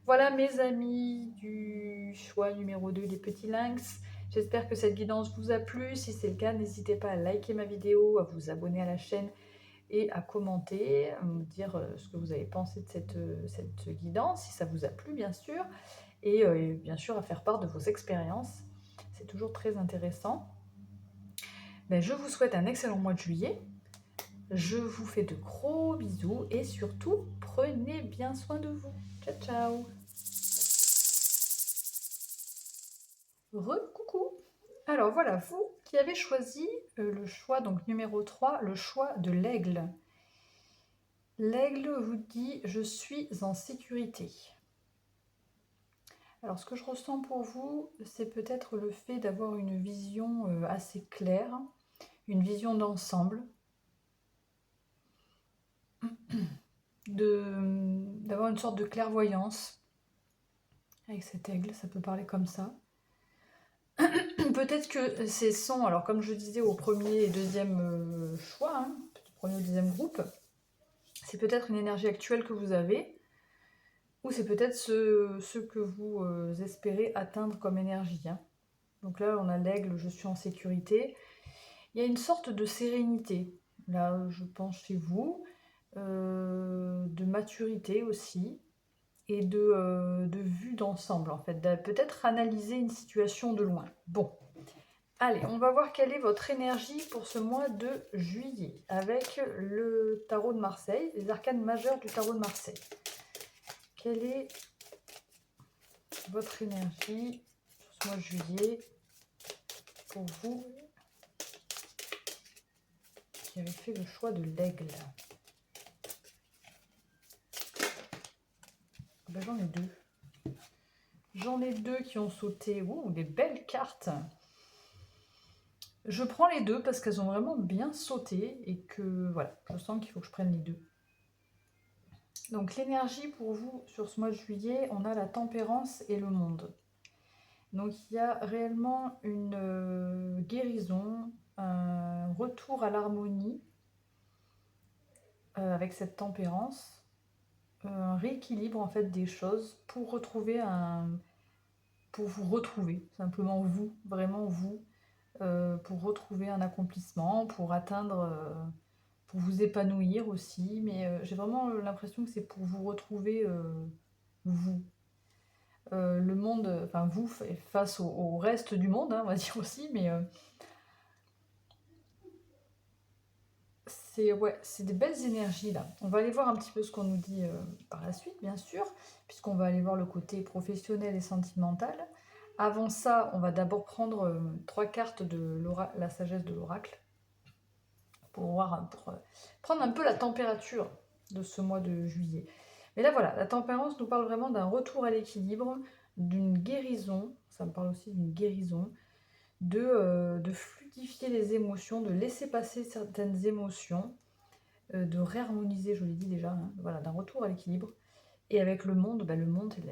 Voilà mes amis du choix numéro 2, les petits lynx. J'espère que cette guidance vous a plu. Si c'est le cas, n'hésitez pas à liker ma vidéo, à vous abonner à la chaîne et à commenter, à me dire ce que vous avez pensé de cette guidance, si ça vous a plu bien sûr, et bien sûr à faire part de vos expériences. C'est toujours très intéressant. Ben, je vous souhaite un excellent mois de juillet. Je vous fais de gros bisous et surtout, prenez bien soin de vous. Ciao, ciao. Coucou. Alors voilà, vous qui avez choisi le choix, donc numéro 3, le choix de l'aigle. L'aigle vous dit « Je suis en sécurité ». Alors ce que je ressens pour vous, c'est peut-être le fait d'avoir une vision assez claire, une vision d'ensemble, d'avoir une sorte de clairvoyance avec cet aigle, ça peut parler comme ça. Peut-être que ces sons, alors comme je disais au premier et deuxième choix, hein, premier ou deuxième groupe, c'est peut-être une énergie actuelle que vous avez, ou c'est peut-être ce que vous espérez atteindre comme énergie. Hein. Donc là, on a l'aigle, je suis en sécurité. Il y a une sorte de sérénité, là, je pense, chez vous, de maturité aussi, et de vue d'ensemble, en fait, peut-être analyser une situation de loin. Bon, allez, on va voir quelle est votre énergie pour ce mois de juillet, avec le tarot de Marseille, les arcanes majeures du tarot de Marseille. Quelle est votre énergie sur ce mois de juillet pour vous qui avez fait le choix de l'aigle? Ben, j'en ai deux. J'en ai deux qui ont sauté. Ouh, des belles cartes. Je prends les deux parce qu'elles ont vraiment bien sauté et que voilà, je sens qu'il faut que je prenne les deux. Donc l'énergie pour vous sur ce mois de juillet, on a la tempérance et le monde. Donc il y a réellement une guérison, un retour à l'harmonie avec cette tempérance, un rééquilibre en fait des choses pour retrouver pour vous retrouver, simplement vous, vraiment vous, pour retrouver un accomplissement, pour atteindre, pour vous épanouir aussi, mais j'ai vraiment l'impression que c'est pour vous retrouver vous. Le monde, enfin vous, face au reste du monde, hein, on va dire aussi, mais c'est des belles énergies là. On va aller voir un petit peu ce qu'on nous dit par la suite, bien sûr, puisqu'on va aller voir le côté professionnel et sentimental. Avant ça, on va d'abord prendre 3 cartes de la sagesse de l'oracle pour prendre un peu la température de ce mois de juillet. Mais là voilà, la tempérance nous parle vraiment d'un retour à l'équilibre, d'une guérison, ça me parle aussi d'une guérison, de fluidifier les émotions, de laisser passer certaines émotions, de réharmoniser, je l'ai dit déjà, hein, voilà, d'un retour à l'équilibre. Et avec le monde,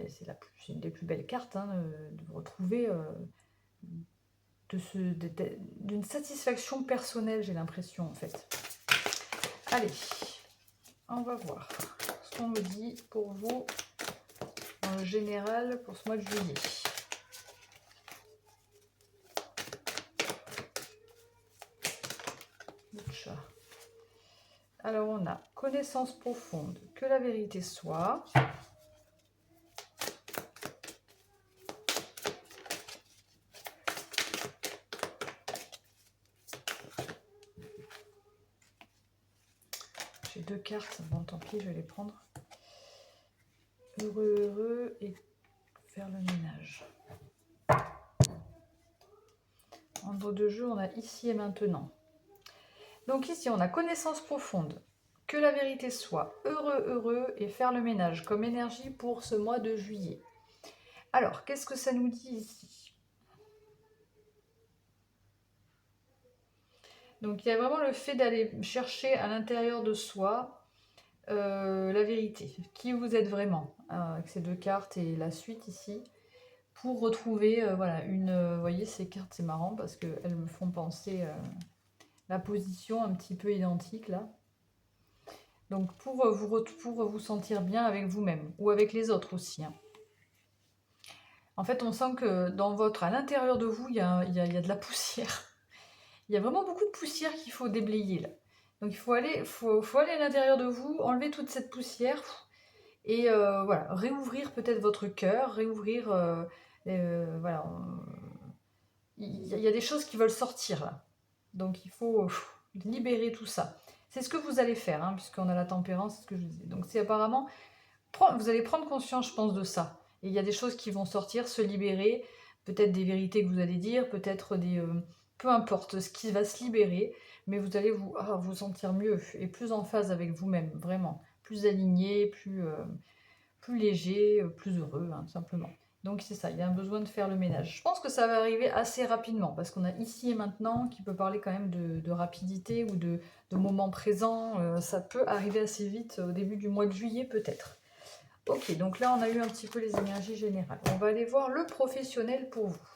c'est une des plus belles cartes, hein, de retrouver d'une satisfaction personnelle, j'ai l'impression en fait. Allez, on va voir ce qu'on me dit pour vous en général pour ce mois de juillet. Alors on a connaissance profonde, que la vérité soit. J'ai 2 cartes, bon tant pis, je vais les prendre. Heureux, heureux et faire le ménage. Entre 2 jeux, on a ici et maintenant. Donc ici, on a connaissance profonde, que la vérité soit, heureux, heureux et faire le ménage comme énergie pour ce mois de juillet. Alors, qu'est-ce que ça nous dit ici? Donc il y a vraiment le fait d'aller chercher à l'intérieur de soi la vérité, qui vous êtes vraiment, avec ces 2 cartes et la suite ici, pour retrouver, voilà, vous voyez ces cartes, c'est marrant parce qu'elles me font penser la position un petit peu identique là. Donc pour vous sentir bien avec vous-même, ou avec les autres aussi. Hein. En fait, on sent que à l'intérieur de vous, il y a de la poussière. Il y a vraiment beaucoup de poussière qu'il faut déblayer là. Donc il faut aller à l'intérieur de vous, enlever toute cette poussière et voilà, réouvrir peut-être votre cœur, réouvrir, voilà, il y a des choses qui veulent sortir là. Donc il faut libérer tout ça. C'est ce que vous allez faire, hein, puisqu'on a la tempérance, c'est ce que je disais. Donc c'est apparemment, vous allez prendre conscience, je pense, de ça. Et il y a des choses qui vont sortir, se libérer, peut-être des vérités que vous allez dire, peut-être des... peu importe ce qui va se libérer, mais vous allez vous sentir mieux et plus en phase avec vous-même, vraiment. Plus aligné, plus léger, plus heureux, hein, tout simplement. Donc c'est ça, il y a un besoin de faire le ménage. Je pense que ça va arriver assez rapidement, parce qu'on a ici et maintenant qui peut parler quand même de rapidité ou de moment présent. Ça peut arriver assez vite au début du mois de juillet peut-être. Ok, donc là on a eu un petit peu les énergies générales. On va aller voir le professionnel pour vous.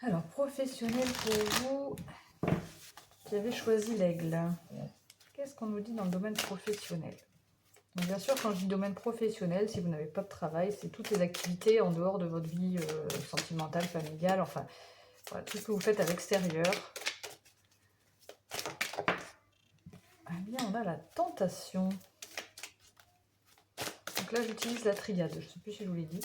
Alors, professionnel pour vous, qui avez choisi l'aigle. Qu'est-ce qu'on nous dit dans le domaine professionnel? Donc bien sûr, quand je dis domaine professionnel, si vous n'avez pas de travail, c'est toutes les activités en dehors de votre vie sentimentale, familiale, enfin, voilà, tout ce que vous faites à l'extérieur. Eh bien, on a la tentation. Donc là, j'utilise la triade, je ne sais plus si je vous l'ai dit.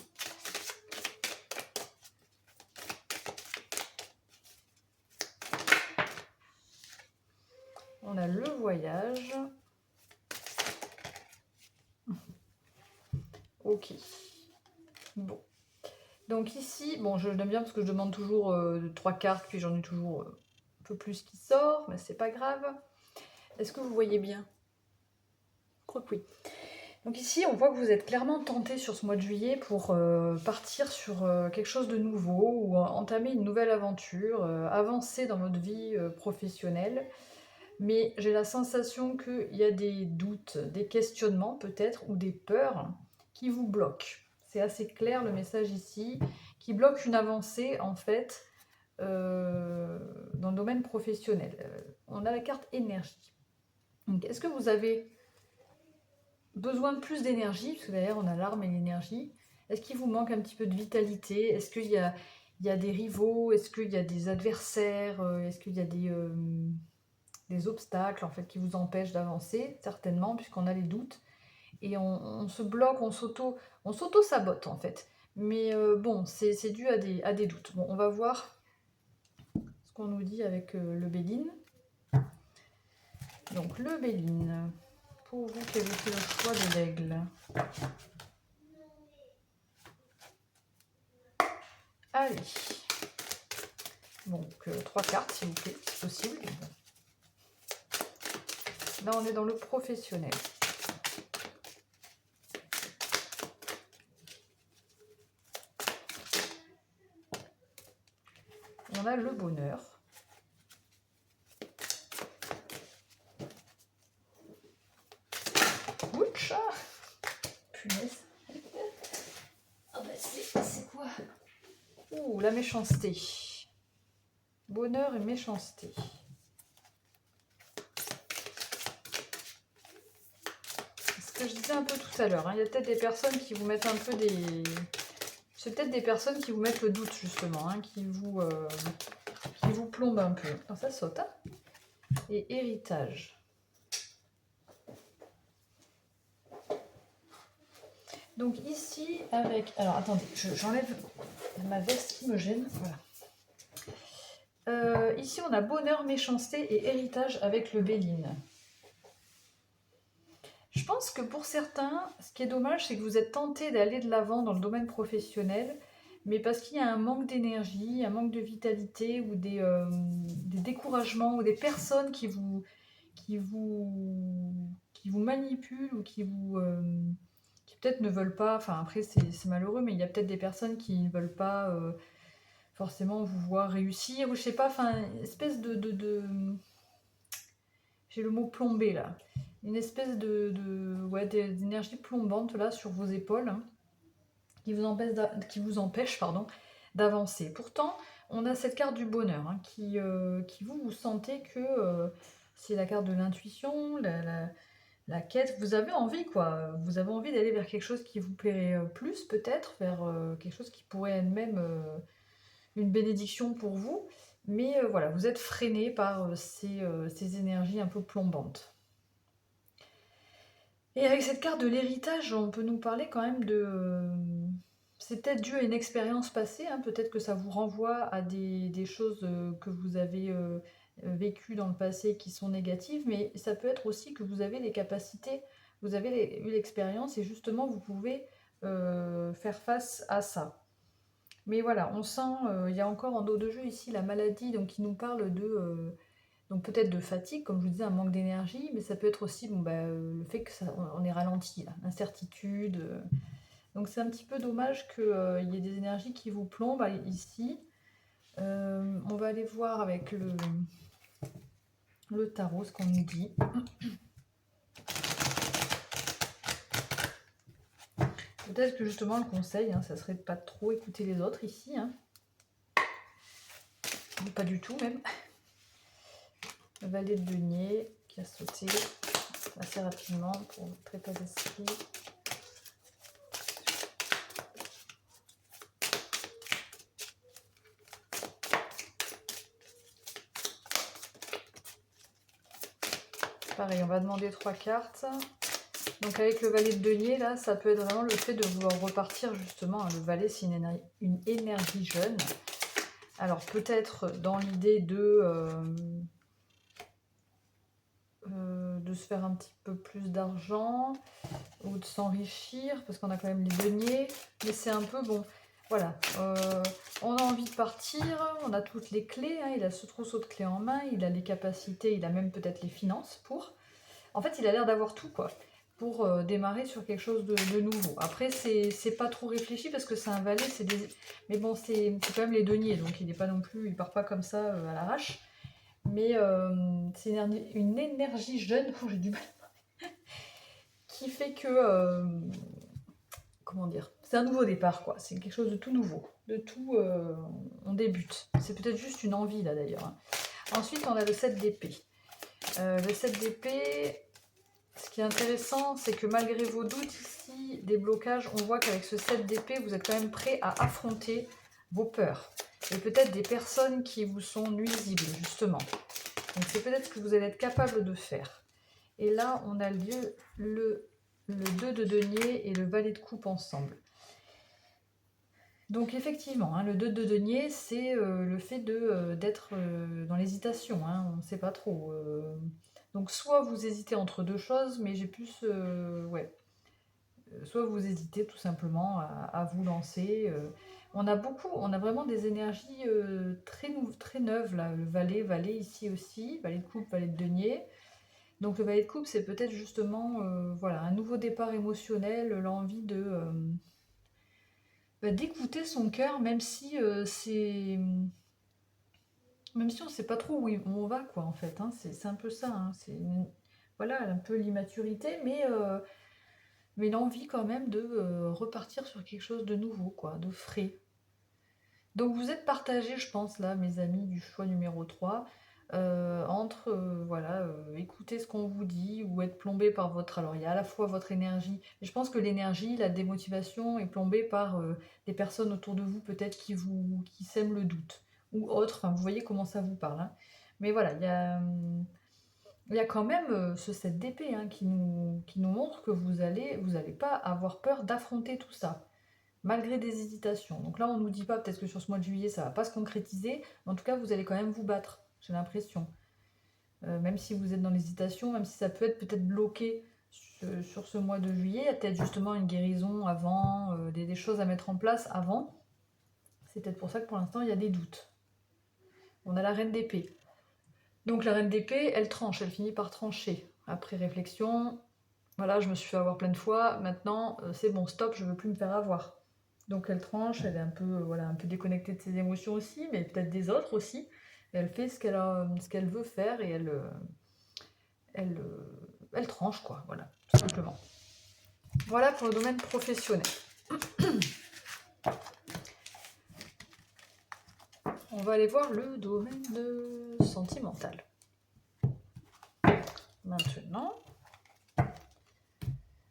On a le voyage. Ok. Bon. Donc ici, bon, je l'aime bien parce que je demande toujours 3 cartes, puis j'en ai toujours un peu plus qui sort, mais c'est pas grave. Est-ce que vous voyez bien? Je crois que oui. Donc ici, on voit que vous êtes clairement tenté sur ce mois de juillet pour partir sur quelque chose de nouveau ou entamer une nouvelle aventure, avancer dans votre vie professionnelle. Mais j'ai la sensation qu'il y a des doutes, des questionnements peut-être, ou des peurs qui vous bloquent. C'est assez clair le message ici, qui bloque une avancée en fait dans le domaine professionnel. On a la carte énergie. Donc est-ce que vous avez besoin de plus d'énergie, parce que derrière on a l'arme et l'énergie? Est-ce qu'il vous manque un petit peu de vitalité? Est-ce qu'il y a des rivaux? Est-ce qu'il y a des adversaires? Est-ce qu'il y a des obstacles en fait qui vous empêchent d'avancer? Certainement, puisqu'on a les doutes. Et on se bloque, on s'auto-sabote en fait. Mais bon, c'est dû à des doutes. Bon, on va voir ce qu'on nous dit avec le Béline. Donc le Béline, pour vous qui avez fait le choix de l'aigle. Allez. Donc 3 cartes s'il vous plaît, si possible. Là on est dans le professionnel. On a le bonheur. Ouch! Punaise. Ah bah c'est quoi? Ouh, la méchanceté. Bonheur et méchanceté. Ce que je disais un peu tout à l'heure, hein, il y a peut-être des personnes qui vous mettent un peu des... C'est peut-être des personnes qui vous mettent le doute, justement, hein, qui vous plombent un peu. Alors, ça saute, hein. Et héritage. Donc ici, avec... Alors, attendez, j'enlève ma veste qui me gêne. Voilà. Ici, on a bonheur, méchanceté et héritage avec le Béline. Je pense que pour certains, ce qui est dommage, c'est que vous êtes tentés d'aller de l'avant dans le domaine professionnel, mais parce qu'il y a un manque d'énergie, un manque de vitalité, ou des découragements, ou des personnes qui vous manipulent, ou qui peut-être ne veulent pas, enfin après c'est malheureux, mais il y a peut-être des personnes qui ne veulent pas forcément vous voir réussir, ou je sais pas, enfin, une espèce j'ai le mot plombé là. Une espèce ouais, d'énergie plombante là sur vos épaules, hein, qui vous empêche pardon, d'avancer. Pourtant, on a cette carte du bonheur, hein, qui vous sentez que c'est la carte de l'intuition, la quête. Vous avez envie, quoi. Vous avez envie d'aller vers quelque chose qui vous plairait plus, peut-être, vers quelque chose qui pourrait être même une bénédiction pour vous. Mais voilà, vous êtes freiné par ces énergies un peu plombantes. Et avec cette carte de l'héritage, on peut nous parler quand même de... C'est peut-être dû à une expérience passée, hein, peut-être que ça vous renvoie à des choses que vous avez vécues dans le passé qui sont négatives, mais ça peut être aussi que vous avez les capacités, vous avez eu l'expérience et justement vous pouvez faire face à ça. Mais voilà, on sent, il y a encore en dos de jeu ici la maladie, donc qui nous parle de... donc peut-être de fatigue, comme je vous disais, un manque d'énergie, mais ça peut être aussi bon, le fait que on est ralenti, là, incertitude. Donc c'est un petit peu dommage qu'il y ait des énergies qui vous plombent ici. On va aller voir avec le tarot ce qu'on nous dit. Peut-être que justement le conseil, hein, ça serait de pas trop écouter les autres ici. Hein. Pas du tout même. Le valet de denier qui a sauté assez rapidement pour votre état d'esprit. Pareil, on va demander 3 cartes. Donc avec le valet de denier, là, ça peut être vraiment le fait de vouloir repartir justement. Hein, le valet, c'est une énergie jeune. Alors peut-être dans l'idée de se faire un petit peu plus d'argent ou de s'enrichir, parce qu'on a quand même les deniers. Mais c'est un peu bon. Voilà, on a envie de partir, on a toutes les clés, hein, il a ce trousseau de clés en main, il a les capacités, il a même peut-être les finances pour... En fait, il a l'air d'avoir tout, quoi, pour démarrer sur quelque chose de nouveau. Après, c'est pas trop réfléchi parce que c'est un valet, c'est des... Mais bon, c'est quand même les deniers, donc il est pas non plus, il part pas comme ça à l'arrache. Mais c'est une énergie jeune, j'ai du mal, qui fait que... comment dire, c'est un nouveau départ, quoi. C'est quelque chose de tout nouveau, de tout... on débute. C'est peut-être juste une envie, là, d'ailleurs. Hein. Ensuite, on a le 7 d'épée. Le 7 d'épée, ce qui est intéressant, c'est que malgré vos doutes ici, des blocages, on voit qu'avec ce 7 d'épée, vous êtes quand même prêt à affronter vos peurs. Et peut-être des personnes qui vous sont nuisibles, justement. Donc c'est peut-être ce que vous allez être capable de faire. Et là, on a le 2 de denier et le valet de coupe ensemble. Donc effectivement, hein, le 2 de denier, c'est le fait d'être dans l'hésitation, hein, on ne sait pas trop. Donc soit vous hésitez entre deux choses, mais j'ai plus... ouais. Soit vous hésitez tout simplement à vous lancer. On a vraiment des énergies très neuves, là. Le valet ici aussi, valet de coupe, valet de denier. Donc le valet de coupe, c'est peut-être justement voilà, un nouveau départ émotionnel, l'envie d'écouter son cœur, même si même si on ne sait pas trop où on va, quoi, en fait. Hein. C'est un peu ça. Hein. Voilà, un peu l'immaturité, mais l'envie quand même de repartir sur quelque chose de nouveau, quoi, de frais. Donc vous êtes partagés, je pense, là, mes amis du choix numéro 3, entre, voilà, écouter ce qu'on vous dit ou être plombé par votre... Alors, il y a à la fois votre énergie, mais je pense que l'énergie, la démotivation est plombée par des personnes autour de vous, peut-être qui sèment le doute, ou autres. Enfin, vous voyez comment ça vous parle, hein. Mais voilà, il y a quand même ce 7 d'épée, hein, qui nous montre que vous allez pas avoir peur d'affronter tout ça malgré des hésitations. Donc là, on ne nous dit pas, peut-être que sur ce mois de juillet, ça ne va pas se concrétiser, mais en tout cas, vous allez quand même vous battre, j'ai l'impression. Même si vous êtes dans l'hésitation, même si ça peut être peut-être bloqué sur ce mois de juillet, il y a peut-être justement une guérison avant, des choses à mettre en place avant. C'est peut-être pour ça que pour l'instant, il y a des doutes. On a la reine d'épée. Donc la reine d'épée, elle tranche, elle finit par trancher. Après réflexion, voilà, je me suis fait avoir plein de fois, maintenant, c'est bon, stop, je ne veux plus me faire avoir. Donc elle tranche, elle est un peu, voilà, un peu déconnectée de ses émotions aussi, mais peut-être des autres aussi. Et elle fait ce qu'elle veut faire et elle, elle tranche, quoi, voilà, tout simplement. Voilà pour le domaine professionnel. On va aller voir le domaine sentimental. Maintenant,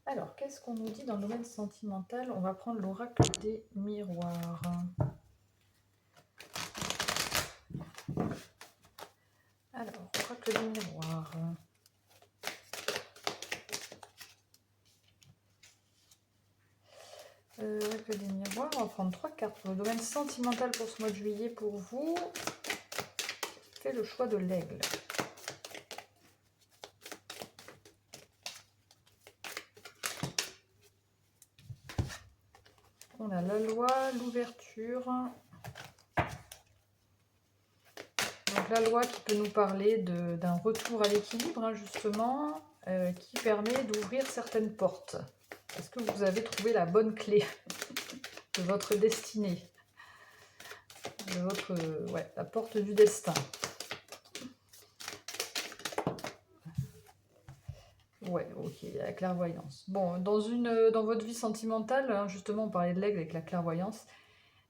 alors, qu'est-ce qu'on nous dit dans le domaine sentimental? On va prendre l'oracle des miroirs. Alors, oracle des miroirs. Oracle des miroirs, on va prendre 3 cartes pour le domaine sentimental pour ce mois de juillet pour vous. Faites le choix de l'aigle. On a la loi, l'ouverture. Donc la loi qui peut nous parler d'un retour à l'équilibre, hein, justement, qui permet d'ouvrir certaines portes. Est-ce que vous avez trouvé la bonne clé de votre destinée? De votre, ouais, la porte du destin. Ouais, ok, la clairvoyance. Bon, dans votre vie sentimentale, hein, justement, on parlait de l'aigle avec la clairvoyance,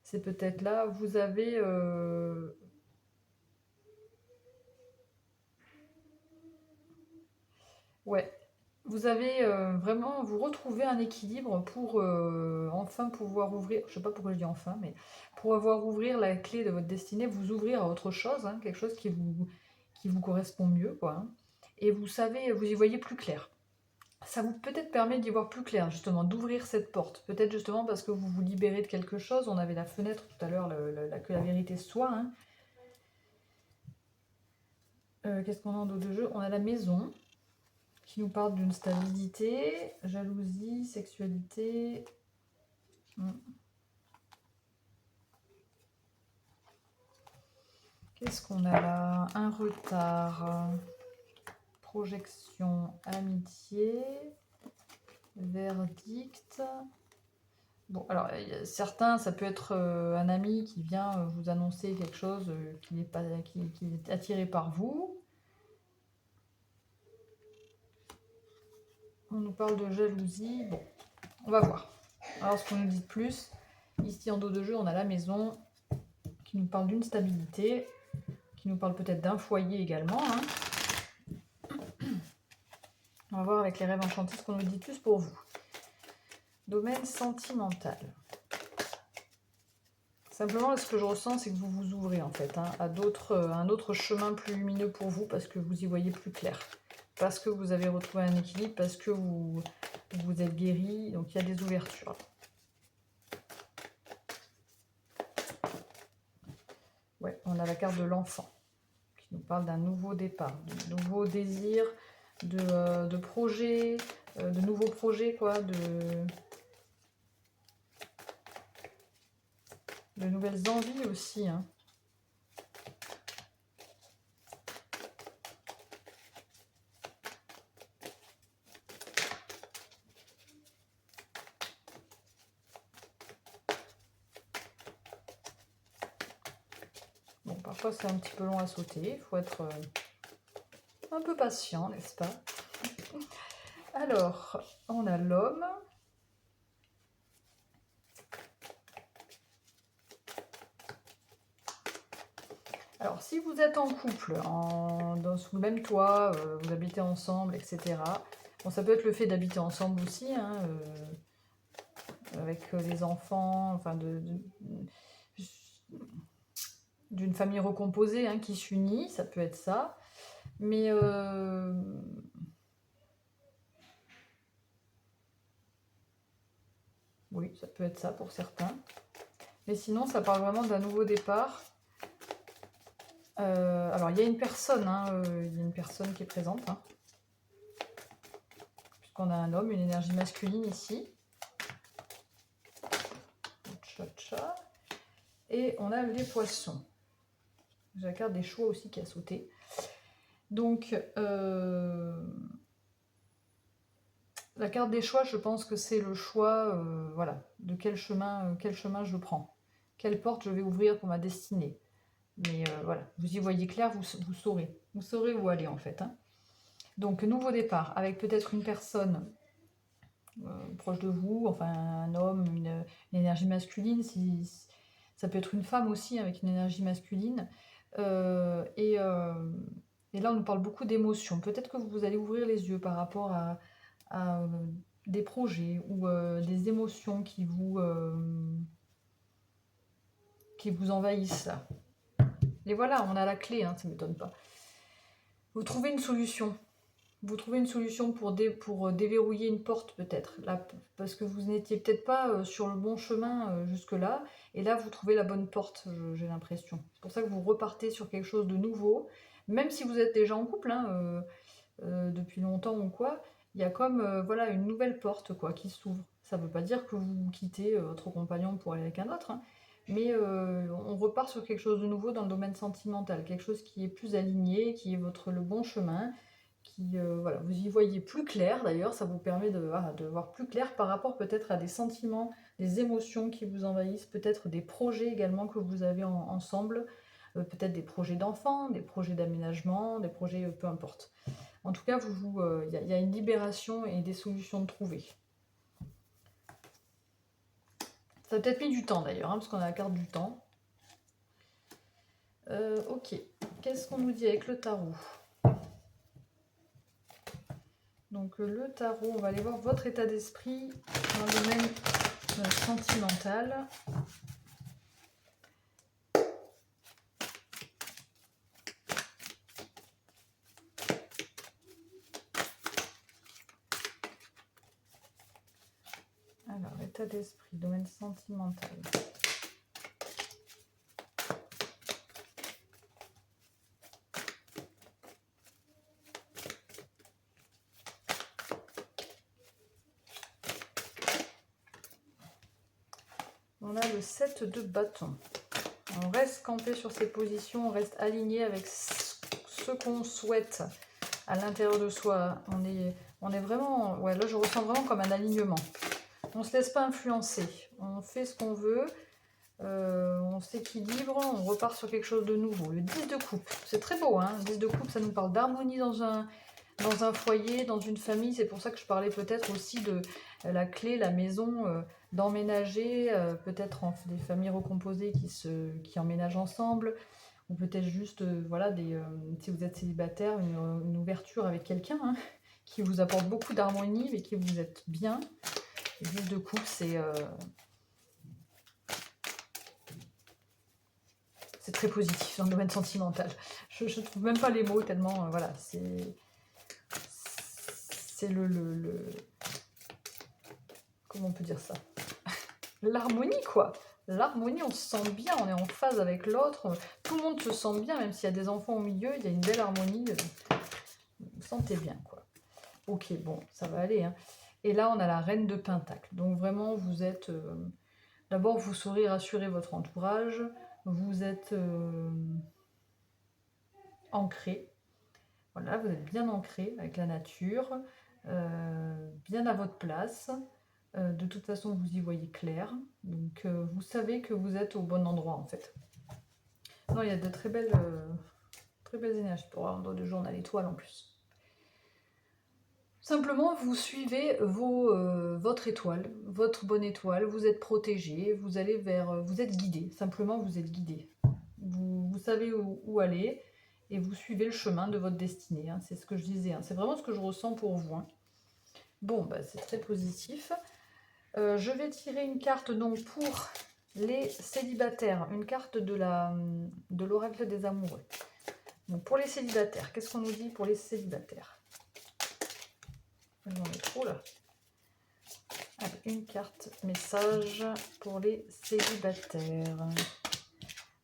c'est peut-être là, vous avez... ouais, vous avez vraiment, vous retrouvez un équilibre pour enfin pouvoir ouvrir, je sais pas pourquoi je dis enfin, mais pour avoir ouvrir la clé de votre destinée, vous ouvrir à autre chose, hein, quelque chose qui vous correspond mieux, quoi, hein. Et vous savez, vous y voyez plus clair. Ça vous peut-être permet d'y voir plus clair, justement, d'ouvrir cette porte. Peut-être justement parce que vous vous libérez de quelque chose. On avait la fenêtre tout à l'heure, que la vérité soit, hein. Qu'est-ce qu'on a en dos de jeu? On a la maison, qui nous parle d'une stabilité, jalousie, sexualité. Qu'est-ce qu'on a là? Un retard, projection, amitié, verdict. Bon, alors certains, ça peut être un ami qui vient vous annoncer quelque chose qui est attiré par vous. On nous parle de jalousie. Bon, on va voir. Alors, ce qu'on nous dit de plus, ici en dos de jeu, on a la maison qui nous parle d'une stabilité, qui nous parle peut-être d'un foyer également, hein. On va voir avec les rêves enchantés ce qu'on nous dit de plus pour vous. Domaine sentimental. Simplement, ce que je ressens, c'est que vous vous ouvrez en fait, hein, à un autre chemin plus lumineux pour vous parce que vous y voyez plus clair. Parce que vous avez retrouvé un équilibre, parce que vous êtes guéri, donc il y a des ouvertures. Ouais, on a la carte de l'enfant qui nous parle d'un nouveau départ, de nouveaux désirs, de projets, de nouveaux projets, quoi, de nouvelles envies aussi, hein. Bon, parfois c'est un petit peu long à sauter, il faut être un peu patient, n'est-ce pas? Alors, on a l'homme. Alors, si vous êtes en couple, sous le même toit, vous habitez ensemble, etc. Bon, ça peut être le fait d'habiter ensemble aussi, hein, avec les enfants, enfin d'une famille recomposée, hein, qui s'unit, ça peut être ça. Mais oui, ça peut être ça pour certains. Mais sinon, ça parle vraiment d'un nouveau départ. Alors, il y a une personne, hein, il y a une personne qui est présente, hein, puisqu'on a un homme, une énergie masculine ici. Tcha-tcha. Et on a les poissons. J'ai la carte des choix aussi qui a sauté. Donc, la carte des choix, je pense que c'est le choix, voilà, de quel chemin je prends. Quelle porte je vais ouvrir pour ma destinée. Mais voilà, vous y voyez clair, vous saurez. Vous saurez où aller en fait, hein. Donc, nouveau départ, avec peut-être une personne proche de vous, enfin un homme, une énergie masculine, ça peut être une femme aussi avec une énergie masculine. Et là, on nous parle beaucoup d'émotions. Peut-être que vous allez ouvrir les yeux par rapport à des projets ou des émotions qui vous envahissent là. Et voilà, on a la clé, hein, ça ne m'étonne pas. Vous trouvez une solution. Vous trouvez une solution pour déverrouiller une porte peut-être, là, parce que vous n'étiez peut-être pas sur le bon chemin jusque-là, et là vous trouvez la bonne porte, j'ai l'impression. C'est pour ça que vous repartez sur quelque chose de nouveau, même si vous êtes déjà en couple, hein, depuis longtemps ou quoi, il y a comme voilà, une nouvelle porte quoi, qui s'ouvre. Ça ne veut pas dire que vous quittez votre compagnon pour aller avec un autre, hein, mais on repart sur quelque chose de nouveau dans le domaine sentimental, quelque chose qui est plus aligné, qui est le bon chemin, qui, voilà, vous y voyez plus clair d'ailleurs, ça vous permet de voir plus clair par rapport peut-être à des sentiments, des émotions qui vous envahissent, peut-être des projets également que vous avez ensemble, peut-être des projets d'enfants, des projets d'aménagement, des projets peu importe. En tout cas, il y a une libération et des solutions de trouver. Ça a peut-être mis du temps d'ailleurs, hein, parce qu'on a la carte du temps. Ok, qu'est-ce qu'on nous dit avec le tarot ? Donc le tarot, on va aller voir votre état d'esprit dans le domaine sentimental. Alors, état d'esprit, domaine sentimental. On a le 7 de bâton. On reste campé sur ses positions, on reste aligné avec ce qu'on souhaite à l'intérieur de soi. On est vraiment... Ouais, là, je ressens vraiment comme un alignement. On ne se laisse pas influencer. On fait ce qu'on veut. On s'équilibre. On repart sur quelque chose de nouveau. Le 10 de coupe. C'est très beau, hein. Le 10 de coupe, ça nous parle d'harmonie dans un foyer, dans une famille. C'est pour ça que je parlais peut-être aussi de la clé, la maison, d'emménager, peut-être des familles recomposées qui emménagent ensemble, ou peut-être juste, voilà, si vous êtes célibataire, une ouverture avec quelqu'un, hein, qui vous apporte beaucoup d'harmonie, mais qui vous êtes bien. Le 10 de coupe, c'est très positif dans le domaine sentimental. Je ne trouve même pas les mots tellement, voilà, c'est comment on peut dire ça? L'harmonie, quoi. L'harmonie, on se sent bien, on est en phase avec l'autre. Tout le monde se sent bien, même s'il y a des enfants au milieu, il y a une belle harmonie. Vous vous sentez bien, quoi. Ok, bon, ça va aller, hein. Et là, on a la reine de Pentacle. Donc vraiment, vous êtes... D'abord, vous saurez rassurer votre entourage. Vous êtes ancré. Voilà, vous êtes bien ancré avec la nature, bien à votre place. De toute façon, vous y voyez clair. Donc, vous savez que vous êtes au bon endroit, en fait. Non, il y a de très belles énergies pour avoir un dos de journal étoile en plus. Simplement, vous suivez votre étoile, votre bonne étoile. Vous êtes protégé, vous allez vers... vous êtes guidé. Simplement, vous êtes guidé. vous savez où aller et vous suivez le chemin de votre destinée. Hein. C'est ce que je disais, hein. C'est vraiment ce que je ressens pour vous. Hein. Bon, bah, c'est très positif. Je vais tirer une carte donc pour les célibataires, une carte de l'oracle des amoureux. Donc pour les célibataires, qu'est-ce qu'on nous dit pour les célibataires? J'en ai trop là. Allez, une carte message pour les célibataires.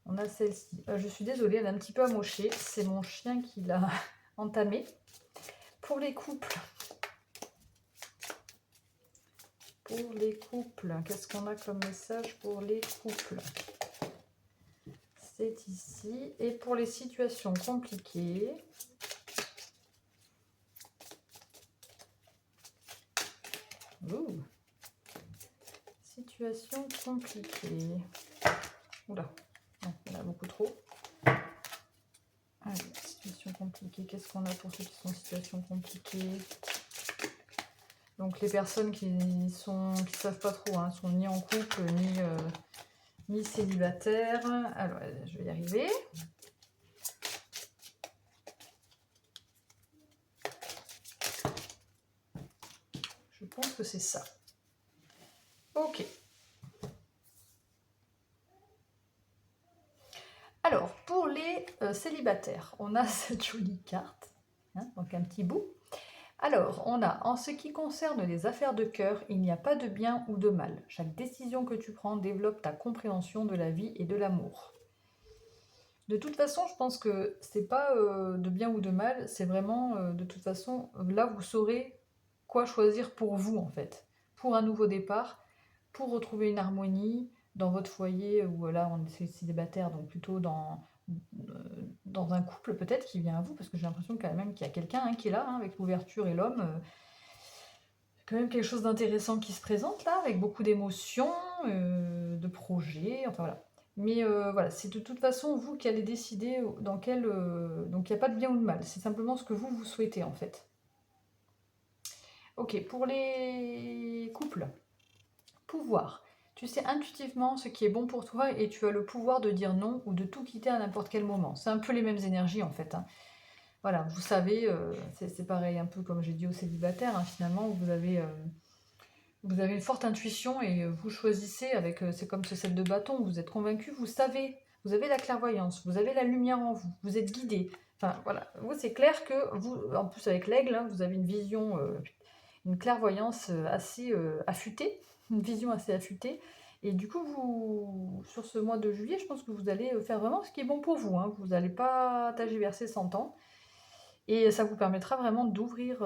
On a celle-ci. Je suis désolée, elle est un petit peu amochée. C'est mon chien qui l'a entamée. Pour les couples. Pour les couples, qu'est-ce qu'on a comme message pour les couples? C'est ici. Et pour les situations compliquées, ouh. Situation compliquée. Oula, non, il y en a beaucoup trop. Allez, situation compliquée. Qu'est-ce qu'on a pour ceux qui sont en situation compliquée? Donc les personnes qui savent pas trop, hein, sont ni en couple, ni célibataires. Alors, je vais y arriver. Je pense que c'est ça. Ok. Alors, pour les célibataires, on a cette jolie carte, hein, donc un petit bout. Alors, on a, en ce qui concerne les affaires de cœur, il n'y a pas de bien ou de mal. Chaque décision que tu prends développe ta compréhension de la vie et de l'amour. De toute façon, je pense que c'est pas de bien ou de mal, c'est vraiment, de toute façon, là, vous saurez quoi choisir pour vous, en fait. Pour un nouveau départ, pour retrouver une harmonie dans votre foyer, ou là, on est célibataire, donc plutôt dans un couple peut-être qui vient à vous, parce que j'ai l'impression quand même qu'il y a quelqu'un, hein, qui est là, hein, avec l'ouverture et l'homme. Quand même quelque chose d'intéressant qui se présente là, avec beaucoup d'émotions, de projets, enfin voilà. Mais voilà, c'est de toute façon vous qui allez décider dans quel... donc il n'y a pas de bien ou de mal, c'est simplement ce que vous souhaitez en fait. Ok, pour les couples, pouvoir. Tu sais intuitivement ce qui est bon pour toi et tu as le pouvoir de dire non ou de tout quitter à n'importe quel moment. C'est un peu les mêmes énergies en fait. Hein. Voilà, vous savez, c'est pareil un peu comme j'ai dit aux célibataires, hein, finalement, vous avez une forte intuition et vous choisissez avec, c'est comme ce set de bâton, vous êtes convaincu, vous savez, vous avez la clairvoyance, vous avez la lumière en vous, vous êtes guidé. Enfin voilà, vous c'est clair que vous, en plus avec l'aigle, hein, vous avez une vision, une clairvoyance assez affûtée, une vision assez affûtée. Et du coup, vous, sur ce mois de juillet, je pense que vous allez faire vraiment ce qui est bon pour vous. Hein. Vous n'allez pas tergiverser 100 ans. Et ça vous permettra vraiment d'ouvrir...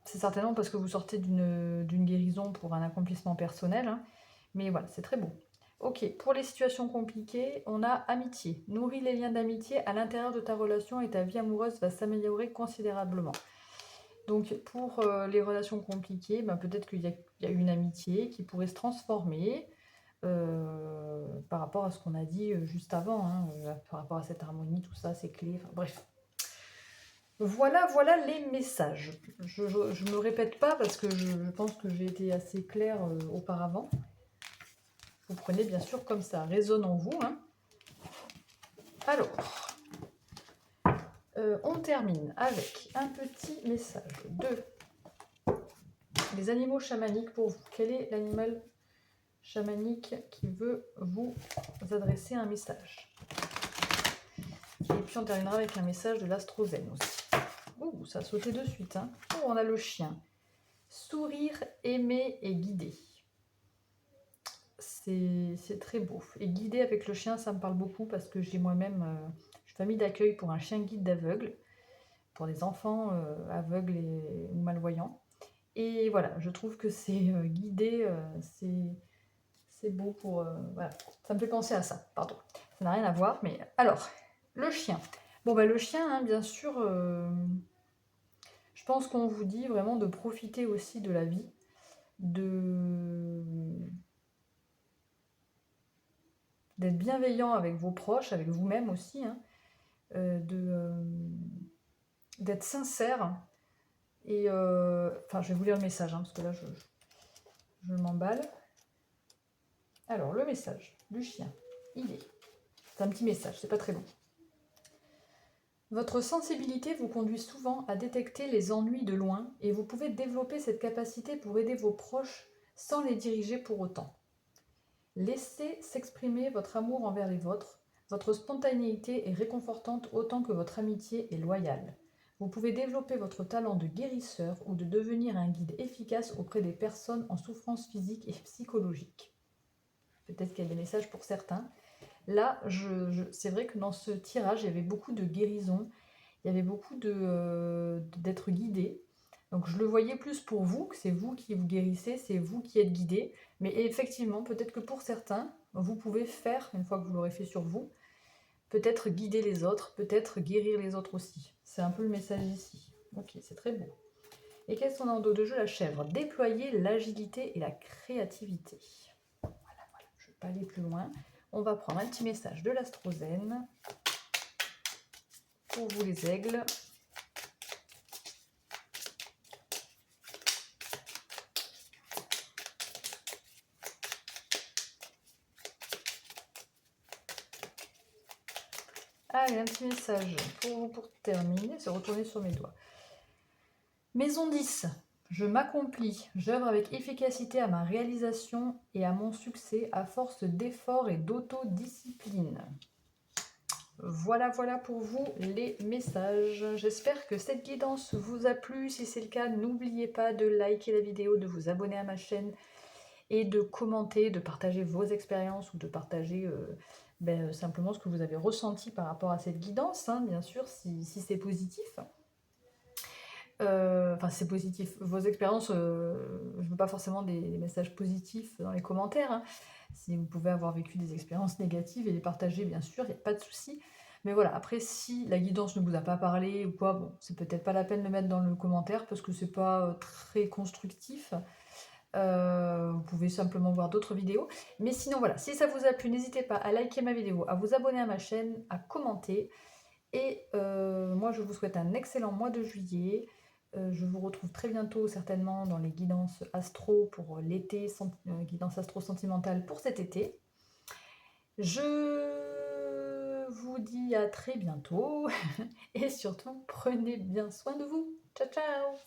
c'est certainement parce que vous sortez d'une guérison pour un accomplissement personnel. Hein. Mais voilà, c'est très beau. Ok, pour les situations compliquées, on a amitié. Nourris les liens d'amitié à l'intérieur de ta relation et ta vie amoureuse va s'améliorer considérablement. Donc pour les relations compliquées, ben, peut-être qu'il y a une amitié qui pourrait se transformer par rapport à ce qu'on a dit juste avant, hein, par rapport à cette harmonie, tout ça, c'est clé, enfin, bref. Voilà, voilà les messages. Je me répète pas parce que je pense que j'ai été assez claire auparavant. Vous prenez bien sûr comme ça résonne en vous. Hein. Alors, on termine avec un petit message de les animaux chamaniques pour vous. Quel est l'animal chamanique qui veut vous adresser un message? Et puis on terminera avec un message de l'astrozène aussi. Ouh, ça a sauté de suite. Hein. Oh, on a le chien. Sourire, aimer et guider. C'est très beau. Et guider avec le chien, ça me parle beaucoup parce que j'ai moi-même, je suis famille d'accueil pour un chien guide d'aveugle, pour des enfants aveugles ou malvoyants. Et voilà, je trouve que c'est guider, c'est beau pour... voilà, ça me fait penser à ça, pardon. Ça n'a rien à voir, mais... Alors, le chien. Bon, bah le chien, hein, bien sûr, je pense qu'on vous dit vraiment de profiter aussi de la vie, d'être bienveillant avec vos proches, avec vous-même aussi, hein, d'être sincère. Et enfin, je vais vous lire le message, hein, parce que là, je m'emballe. Alors, le message du chien. il est. C'est un petit message, c'est pas très long. Votre sensibilité vous conduit souvent à détecter les ennuis de loin et vous pouvez développer cette capacité pour aider vos proches sans les diriger pour autant. Laissez s'exprimer votre amour envers les vôtres. Votre spontanéité est réconfortante autant que votre amitié est loyale. Vous pouvez développer votre talent de guérisseur ou de devenir un guide efficace auprès des personnes en souffrance physique et psychologique. Peut-être qu'il y a des messages pour certains. Là, c'est vrai que dans ce tirage, il y avait beaucoup de guérison, il y avait beaucoup d'être guidé. Donc je le voyais plus pour vous, que c'est vous qui vous guérissez, c'est vous qui êtes guidé. Mais effectivement, peut-être que pour certains, vous pouvez faire, une fois que vous l'aurez fait sur vous, peut-être guider les autres, peut-être guérir les autres aussi. C'est un peu le message ici. Ok, c'est très beau. Et qu'est-ce qu'on a en dos de jeu? La chèvre. Déployer l'agilité et la créativité. Voilà, je ne vais pas aller plus loin. On va prendre un petit message de l'Astrozène pour vous les aigles. Allez, un petit message pour terminer, se retourner sur mes doigts. Maison 10. Je m'accomplis, j'œuvre avec efficacité à ma réalisation et à mon succès à force d'efforts et d'autodiscipline. Voilà pour vous les messages. J'espère que cette guidance vous a plu. Si c'est le cas, n'oubliez pas de liker la vidéo, de vous abonner à ma chaîne et de commenter, de partager vos expériences ou de partager simplement ce que vous avez ressenti par rapport à cette guidance, hein, bien sûr, si c'est positif. Enfin, c'est positif. Vos expériences, je ne veux pas forcément des messages positifs dans les commentaires, hein. Si vous pouvez avoir vécu des expériences négatives et les partager, bien sûr, il n'y a pas de souci. Mais voilà, après, si la guidance ne vous a pas parlé ou quoi, bon, c'est peut-être pas la peine de le mettre dans le commentaire parce que c'est pas très constructif. Vous pouvez simplement voir d'autres vidéos. Mais sinon, voilà, si ça vous a plu, n'hésitez pas à liker ma vidéo, à vous abonner à ma chaîne, à commenter. Et moi, je vous souhaite un excellent mois de juillet. Je vous retrouve très bientôt, certainement, dans les guidances astro pour l'été, guidance astro sentimentale pour cet été. Je vous dis à très bientôt et surtout, prenez bien soin de vous. Ciao, ciao!